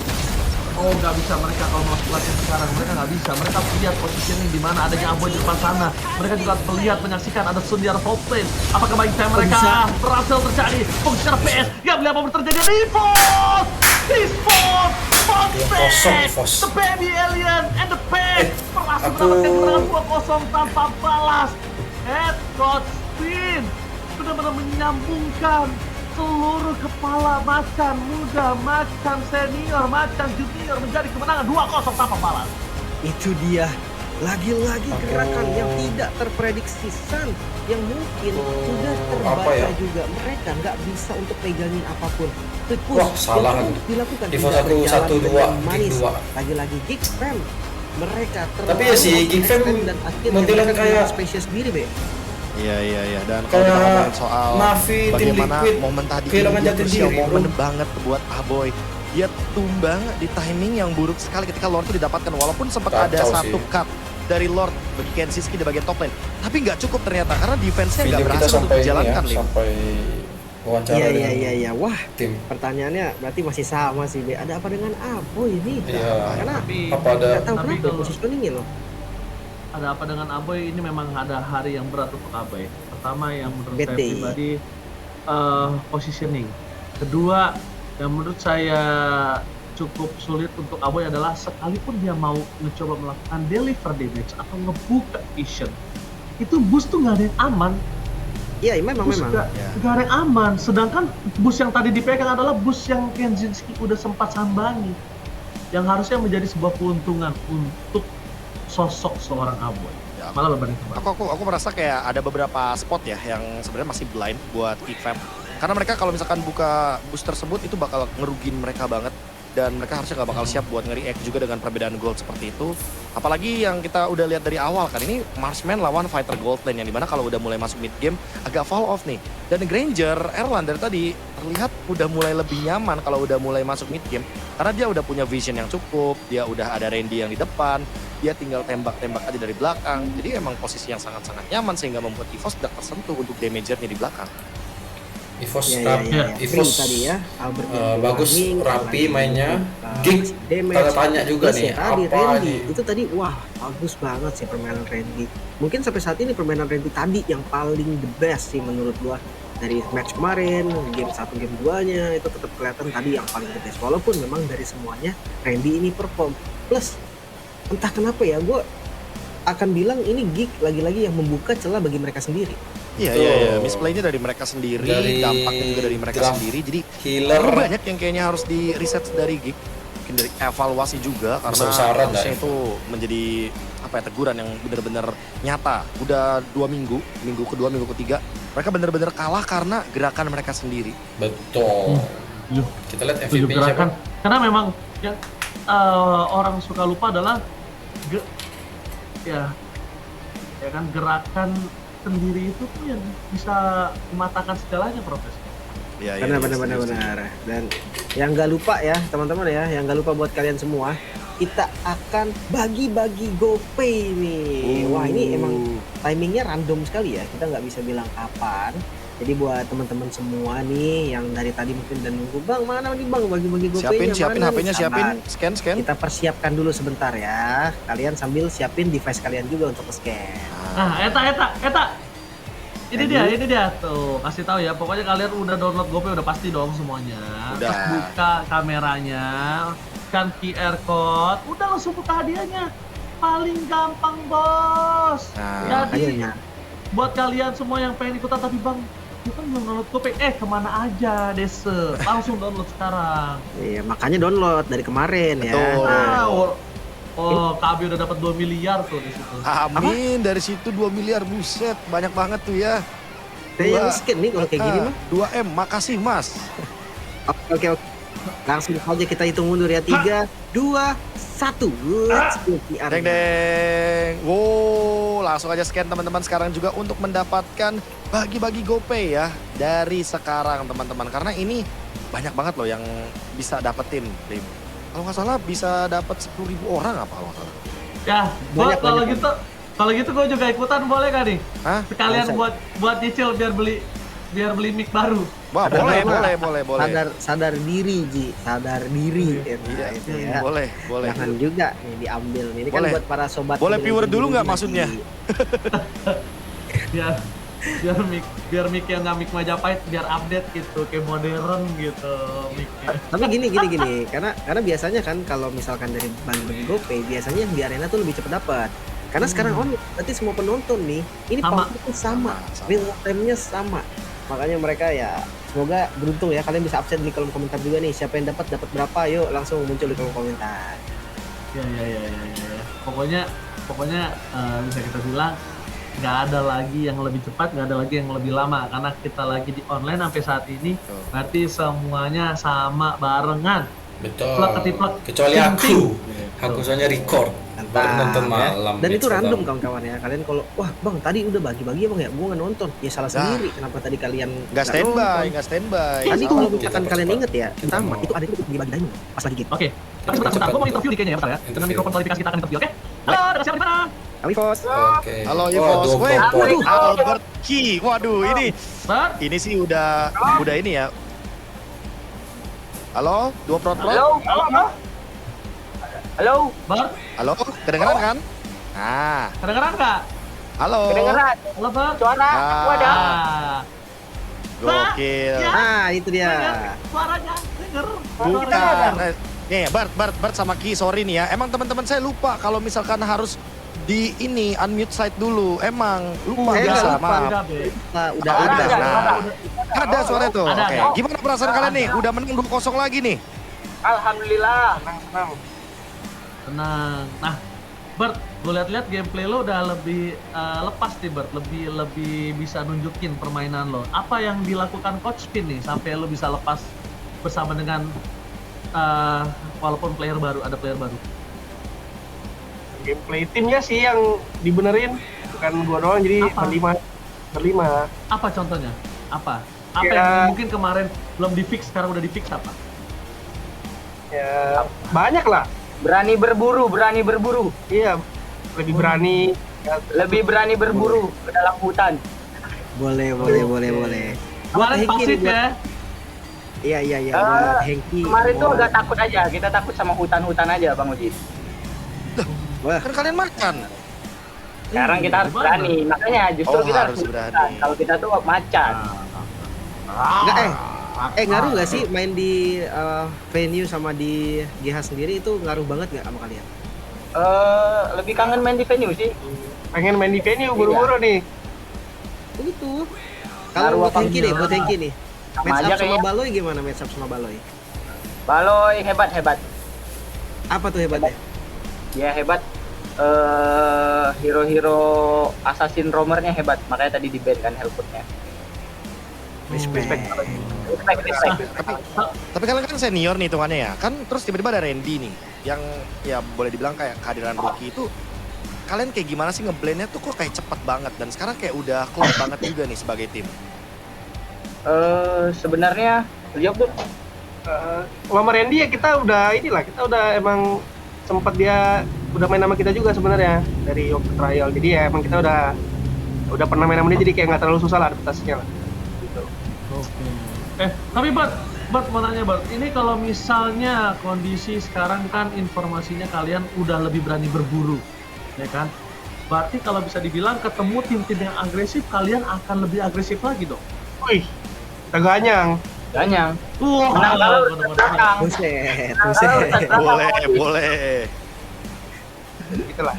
Oh, nggak bisa mereka kalau mau latihan sekarang, mereka nggak bisa. Mereka melihat positioning di mana adanya Aboy di depan sana. Mereka juga melihat, menyaksikan ada Sun di arah top lane. Apakah baik time mereka berhasil terjadi? Fokus secara PS. Nggak melihat apa terjadi. EVOS! EVOS! Kosong, EVOS. The baby alien and the pet berhasil mendapatkan kemenangan 2-0 tanpa balas. Head coach spin benar-benar menyambungkan seluruh kepala macan muda, macan senior, macan junior menjadi kemenangan 2-0 tanpa balas. Itu dia lagi-lagi gerakan yang tidak terprediksi Sun yang mungkin sudah apa terbaca ya? juga. Mereka nggak bisa untuk pegangin apapun. Quick Wah, push salah yang aku. dilakukan Evo tidak 1, berjalan 1, 2, dengan Geek manis. 2. Lagi-lagi Geek Fam mereka Tapi ya si Geek Fam overextend dan akhirnya modelan mereka kayak- kehilangan spesies sendiri, Be. Iya. Dan kalau kita Kayak ngomongin soal Navi, tim bagaimana Liquid, momen tadi kehilangan dia jati crucial diri, momen bro. banget buat Aboy. Dia tumbang di timing yang buruk sekali ketika Lord itu didapatkan. Walaupun sempat ada Kacau satu sih. cut dari Lord bagi Kensiski di bagian top lane. Tapi nggak cukup ternyata karena defense-nya nggak Video kita berhasil untuk sampai ini ya, dijalankan, Lim. sampai wawancara dengan Iya. Wah, tim. pertanyaannya berarti masih sama sih, Be. Ada apa dengan Aboy ini? Iya. Karena Tapi Apa ada nggak tahu Tapi kenapa kalau- positioningnya loh. ada apa dengan Aboy, ini memang ada hari yang berat untuk Aboy. Pertama yang menurut Bad saya day. pribadi positioning. Kedua yang menurut saya cukup sulit untuk Aboy adalah sekalipun dia mau mencoba melakukan deliver damage atau ngebuka vision, itu boost tuh nggak ada yang aman. Iya, memang. Nggak Ya. nggak ada yang aman. Sedangkan boost yang tadi dipegang adalah boost yang Kenzinski udah sempat sambangi, yang harusnya menjadi sebuah keuntungan untuk sosok seorang Aboy. Ya, Malah berbanding terbalik. Aku merasa kayak ada beberapa spot ya yang sebenarnya masih blind buat Ifam. Karena mereka kalau misalkan buka boost tersebut itu bakal ngerugin mereka banget. Dan mereka harusnya nggak bakal siap buat nge-react juga dengan perbedaan gold seperti itu. Apalagi yang kita udah lihat dari awal kan, ini Marksman lawan Fighter Gold Lane yang dimana kalau udah mulai masuk mid game agak fall off nih. Dan Granger, Erlan dari tadi terlihat udah mulai lebih nyaman kalau udah mulai masuk mid game. Karena dia udah punya vision yang cukup, dia udah ada Randy yang di depan, dia tinggal tembak-tembak aja dari belakang. Jadi emang posisi yang sangat-sangat nyaman sehingga membuat EVOS tidak tersentuh untuk damager-nya di belakang. EVOS Iya. EVOS Free tadi ya, Albert bagus, Warning, rapi lagi mainnya. membuka Geek, damage. tanda tanya juga Plus nih, ya tadi apa Randy nih? itu tadi wah bagus banget sih permainan Randy. Mungkin sampai saat ini permainan Randy tadi yang paling the best sih menurut gua dari match kemarin, game 1 game 2-nya itu tetap kelihatan tadi yang paling the best. Walaupun memang dari semuanya Randy ini perform. Plus entah kenapa ya gua akan bilang ini Geek lagi-lagi yang membuka celah bagi mereka sendiri. Iya. Misplay-nya dari mereka sendiri, Dari dampaknya juga dari mereka draft sendiri. Jadi Healer banyak yang kayaknya harus di reset dari Geek. Mungkin dari evaluasi juga karena Besar-besaran harusnya lah itu menjadi apa ya, teguran yang benar-benar nyata. Udah 2 minggu, minggu kedua, minggu ketiga, mereka benar-benar kalah karena gerakan mereka sendiri. betul. Yuh. Kita lihat Tujuh MVP-nya siapa? gerakan. Karena memang yang orang suka lupa adalah ya kan gerakan sendiri itu tuh yang bisa mematahkan segalanya, Profes. Iya, Benar. Dan yang nggak lupa ya teman-teman ya, yang nggak lupa buat kalian semua, kita akan bagi-bagi GoPay nih. Wah ini emang timingnya random sekali ya, kita nggak bisa bilang kapan. Jadi buat teman-teman semua nih yang dari tadi mungkin udah nunggu, Bang mana nih Bang bagi-bagi GoPay-nya, Siapin mana HP-nya, nih?" siapin, Sabar. scan. Kita persiapkan dulu sebentar ya. Kalian sambil siapin device kalian juga untuk scan. Nah, Eta. Ini dia tuh, kasih tahu ya. Pokoknya kalian udah download GoPay udah pasti dong semuanya. Udah. Terus buka kameranya, scan QR code, udah langsung buka hadiahnya. Paling gampang, Bos. Nah, Jadi makanya. buat kalian semua yang pengen ikutan tapi Bang, lu kan belum download GoPay. Kemana aja, Dese? Langsung download sekarang. Iya, makanya download dari kemarin ya. Betul. Nah, KB udah dapat 2 miliar tuh di situ. Amin, dari situ 2 miliar, buset, banyak banget tuh ya. saya yang scan nih kalau kayak gini mah. 2M, makasih Mas. Oke. Langsung aja kita hitung mundur ya. 3, 2, 1. Let's go PR. Deng. Wow, langsung aja scan teman-teman sekarang juga untuk mendapatkan bagi-bagi GoPay ya dari sekarang teman-teman. Karena ini banyak banget loh yang bisa dapetin, Lim. Kalau nggak salah bisa dapat 10.000 orang apa kalau nggak salah. Ya, Banyak, kalau banyak. gitu gue juga ikutan boleh gak nih? Hah? Sekalian Bisa. buat nyicil biar beli mic baru. Wah, boleh. Sadar diri, Ji. Sadar diri. Iya, itu ya. boleh. Jangan juga nih diambil. Ini kan Boleh. buat para sobat. Boleh viewer dulu nggak Ji. maksudnya? biar mic yang nggak mic Majapahit biar update gitu, kayak modern gitu micnya. Tapi gini. Karena biasanya kan kalau misalkan dari bagi-bagi GoPay, biasanya yang di arena tuh lebih cepet dapat. Karena sekarang online, berarti semua penonton nih, ini Sama. powernya sama, Sama. real time-nya sama. Makanya mereka ya semoga beruntung ya. Kalian bisa absen di kolom komentar juga nih. Siapa yang dapat berapa? Yuk langsung muncul di kolom komentar. Ya. Pokoknya bisa kita bilang nggak ada lagi yang lebih cepat, nggak ada lagi yang lebih lama karena kita lagi di online sampai saat ini. Berarti semuanya sama barengan. Betul. Plek ketiplek. Kecuali aku. Aku soalnya record. Baru Mantap, nonton ya. malam. Dan itu match random pertama. kawan-kawan ya. Kalian kalau wah bang tadi udah bagi-bagi ya bang ya, gua nggak nonton. Ya salah Nah. sendiri. Kenapa tadi kalian Nggak standby, nonton? nggak standby. Tadi Salah. kalau Kita misalkan kalian percepat. inget ya, Kita pertama mau. itu ada itu dibagi diamond pas lagi game. Oke. Tapi sebentar, gue mau interview nih kayaknya ya, bentar ya. Dengan Interview. mikrofon kualifikasi kita akan interview, oke? Halo, ada siapa di mana? Kami Fos. Oke. Halo Oh, Yvos, dua weh, pompon. Albert Key, waduh Bert? ini sih udah ini ya. Halo, dua prot. Bert? Halo, kedengeran kan? Nah, Kedengeran nggak? halo. Halo, Bert? Ah, Ah. gokil. Ya. Nah itu dia. Suaranya denger. Bukan. Nih, Bart sama Ki, sorry nih ya. Emang teman-teman saya lupa kalau misalkan harus di ini unmute site dulu. Emang lupa nggak biasa, lupa. maaf. Udah Ada. ada. Nah, ada suara tuh. Ada, Oke, ada. gimana perasaan kalian nih? Udah menang 2-0 lagi nih. Alhamdulillah. Tenang. Nah, Bert, gue lihat-lihat gameplay lo udah lebih lepas nih, Bert. Lebih bisa nunjukin permainan lo. Apa yang dilakukan Coach Pin nih sampai lo bisa lepas bersama dengan walaupun ada player baru. Gameplay timnya sih yang dibenerin, bukan gua doang, jadi Apa? berlima. Apa contohnya? Apa Ya. yang mungkin kemarin belum di-fix, sekarang udah di-fix apa? Ya banyak lah. Berani berburu, Iya, lebih berani. Ya, lebih berani berburu ke dalam hutan. Boleh. Kemarin Hengki pasif nih, buat- ya. Iya. Eh, Buat Hengki. Kemarin tuh mau- agak takut aja, kita takut sama hutan-hutan aja Bang Uji. Wah, Kan kalian makan. Sekarang kita harus gimana? berani, makanya justru Oh, kita harus harus berani. berani. Kalau kita tuh macan. enggak ngaruh nggak sih main di venue sama di GH sendiri itu ngaruh banget nggak sama kalian? Lebih kangen main di venue sih. pengen main di venue buru-buru nih. Itu. Ngaruh Kalau buat apa Hengki nih, Sama Match aja up sama kayaknya. Baloy gimana match up sama Baloy? Baloy hebat. Apa tuh hebatnya? Ya hebat. Hero-hero assassin roamernya hebat, makanya tadi di ban kan Hellfootnya. Respect. Respect. Tapi kalian kan senior nih hitungannya ya. Kan terus tiba-tiba ada Randy nih yang ya boleh dibilang kayak kehadiran rookie itu kalian kayak gimana sih ngeblendnya tuh kok kayak cepet banget dan sekarang kayak udah klop banget juga nih sebagai tim. Sebenarnya jawab tuh. Sama Randy ya kita udah emang sempet dia udah main sama kita juga sebenarnya dari waktu trial. Jadi ya emang kita udah pernah main sama dia, jadi kayak nggak terlalu susah lah adaptasinya lah. Gitu. Oke. Tapi Bert mau nanya Bert, ini kalau misalnya kondisi sekarang kan informasinya kalian udah lebih berani berburu, ya kan? Berarti kalau bisa dibilang ketemu tim-tim yang agresif, kalian akan lebih agresif lagi dong? Wih, kita ganyang. Ganyang. Wah, Menang kalau bener-bener. belakang. Buset. Boleh. Gitulah.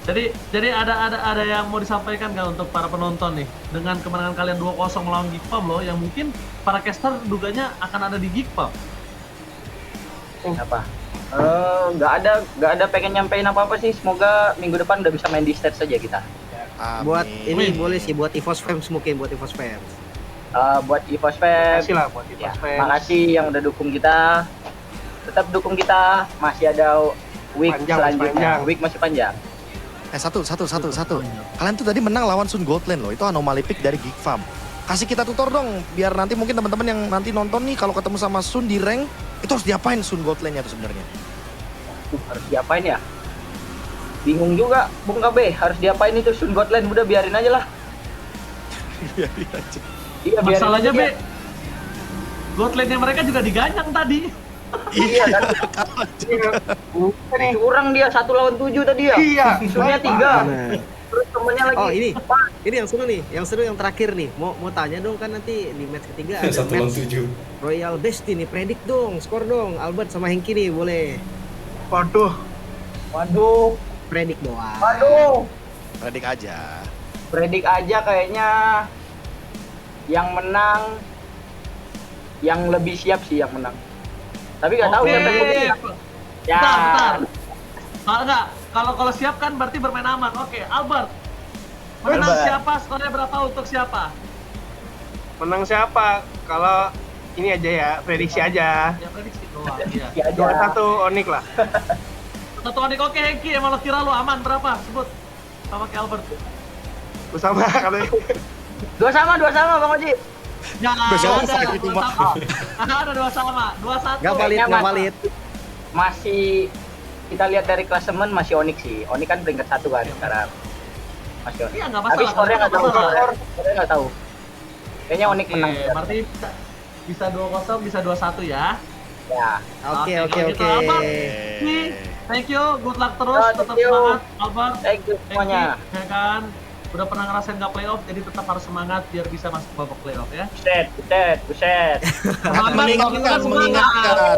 Jadi ada yang mau disampaikan nggak untuk para penonton nih dengan kemenangan kalian 2-0 melawan Geekpam loh, yang mungkin para caster duganya akan ada di Geekpam. Apa? Nggak ada pengen nyampein apa sih. Semoga minggu depan udah bisa main di stage saja kita. Amin. Buat ini Wih. boleh sih buat EVOS fans mungkin buat EVOS fans. Buat EVOS fans, Makasih lah buat ya, Ipos fans. makasih yang udah dukung kita. Tetap dukung kita. Masih ada week Panjang, selanjutnya. panjang. Week masih panjang. Satu. Kalian tuh tadi menang lawan Sun Goldland loh. Itu anomali pick dari Geek Farm. Kasih kita tutor dong, biar nanti mungkin teman-teman yang nanti nonton nih kalau ketemu sama Sun di rank, itu harus diapain Sun Goldland-nya tuh sebenarnya? Harus diapain ya? Bingung juga, Bung KB. Harus diapain itu Sun Gotland? Udah biarin aja lah. Biarin aja. Iya, biarin Masalahnya aja. Be, Godland-nya mereka juga diganyang tadi. Iya kan? Iya. Nih. Kurang dia 1 lawan 7 tadi ya. Iya. Sunnya 3. Nah. Terus temennya lagi. Oh ini yang seru nih, yang terakhir nih. Mau tanya dong kan nanti di match ketiga ada 1-7. Royal Destiny, predik dong, skor dong. Albert sama Hengki nih boleh Waduh. Waduh. predik doang. Waduh. Predik aja. Predik aja kayaknya yang menang yang lebih siap sih yang menang. Tapi nggak tahu Oke. siapa yang lebih siap. Ya. Bentar. Enggak, kalau siap kan berarti bermain aman. Oke, Albert. Menang Albert. siapa? Skornya berapa untuk siapa? Menang siapa? Kalau ini aja ya, prediksi aja. Ya prediksi doang. Iya. Ya aja. 2-1 Onyx lah. Satu Onik, oke Hengki, emang lo kira lo aman berapa? Sebut sama kayak Albert. Bersama katanya. Dua sama Bang Oji. Ya, Besok ada offside itu, dua Mak. sama. Ada 2 sama, 2-1. Nggak valid, Kayaknya nggak mas- valid. Masih kita lihat dari klasemen masih Onyx sih. Onyx kan peringkat 1 kan sekarang. Masih Onyx. Iya, nggak Tapi masalah. skornya nggak tahu. masalah. Skornya nggak tahu. Kayaknya Onyx Oke, menang. berarti bisa 2-0, bisa 2-1 ya. Ya. Oke, oke, kalau oke. gitu, Albert. Nih, thank you, good luck terus, Oh, tetap thank you. semangat, Albert. Thank you Hengki, semuanya. ya kan? Udah pernah ngerasain nggak playoff, jadi tetap harus semangat biar bisa masuk babak playoff ya. Buset. Semangat, Mengingatkan, semangat. mengingatkan.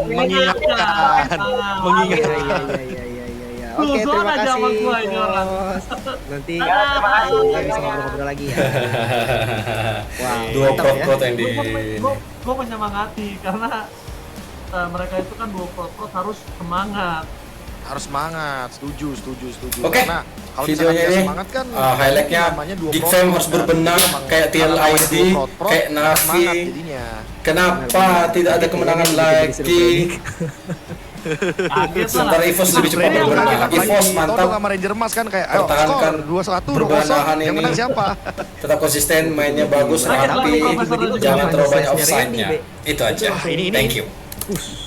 Mengingatkan. Iya. Oke, Suzon terima aja sama kasih, gua ini orang. Bos. Nanti Ya, terima kasih. kita bisa ngobrol-ngobrol lagi ya. Wah, Dua mantap ya. pro yang di Gue menyemangati karena mereka itu kan dua pro harus semangat. Harus semangat, setuju. Oke, Karena kalau videonya misalkan dia ini, semangat kan highlightnya namanya dua Geek pro Fam pro. harus berbenah Jadi emang kayak kalau namanya TLID, dua pro, kayak semangat Navi. jadinya. Kenapa tidak ada kemenangan Ini bikin disuruh lagi? Kaget Sementara lah. EVOS lebih cepat Iya, bergerak. iya. EVOS Todong mantap, sama Ranger Mas kan kayak ayo Pertahankan skor 2-1, perbanahan 2-0. Yang ini. menang siapa? tetap konsisten, mainnya bagus, Rakyat rapi, lagi, Profesor juga. jangan terlalu banyak Fansnya offside-nya. Randy, Be. Itu aja. Ini- Thank you. Us.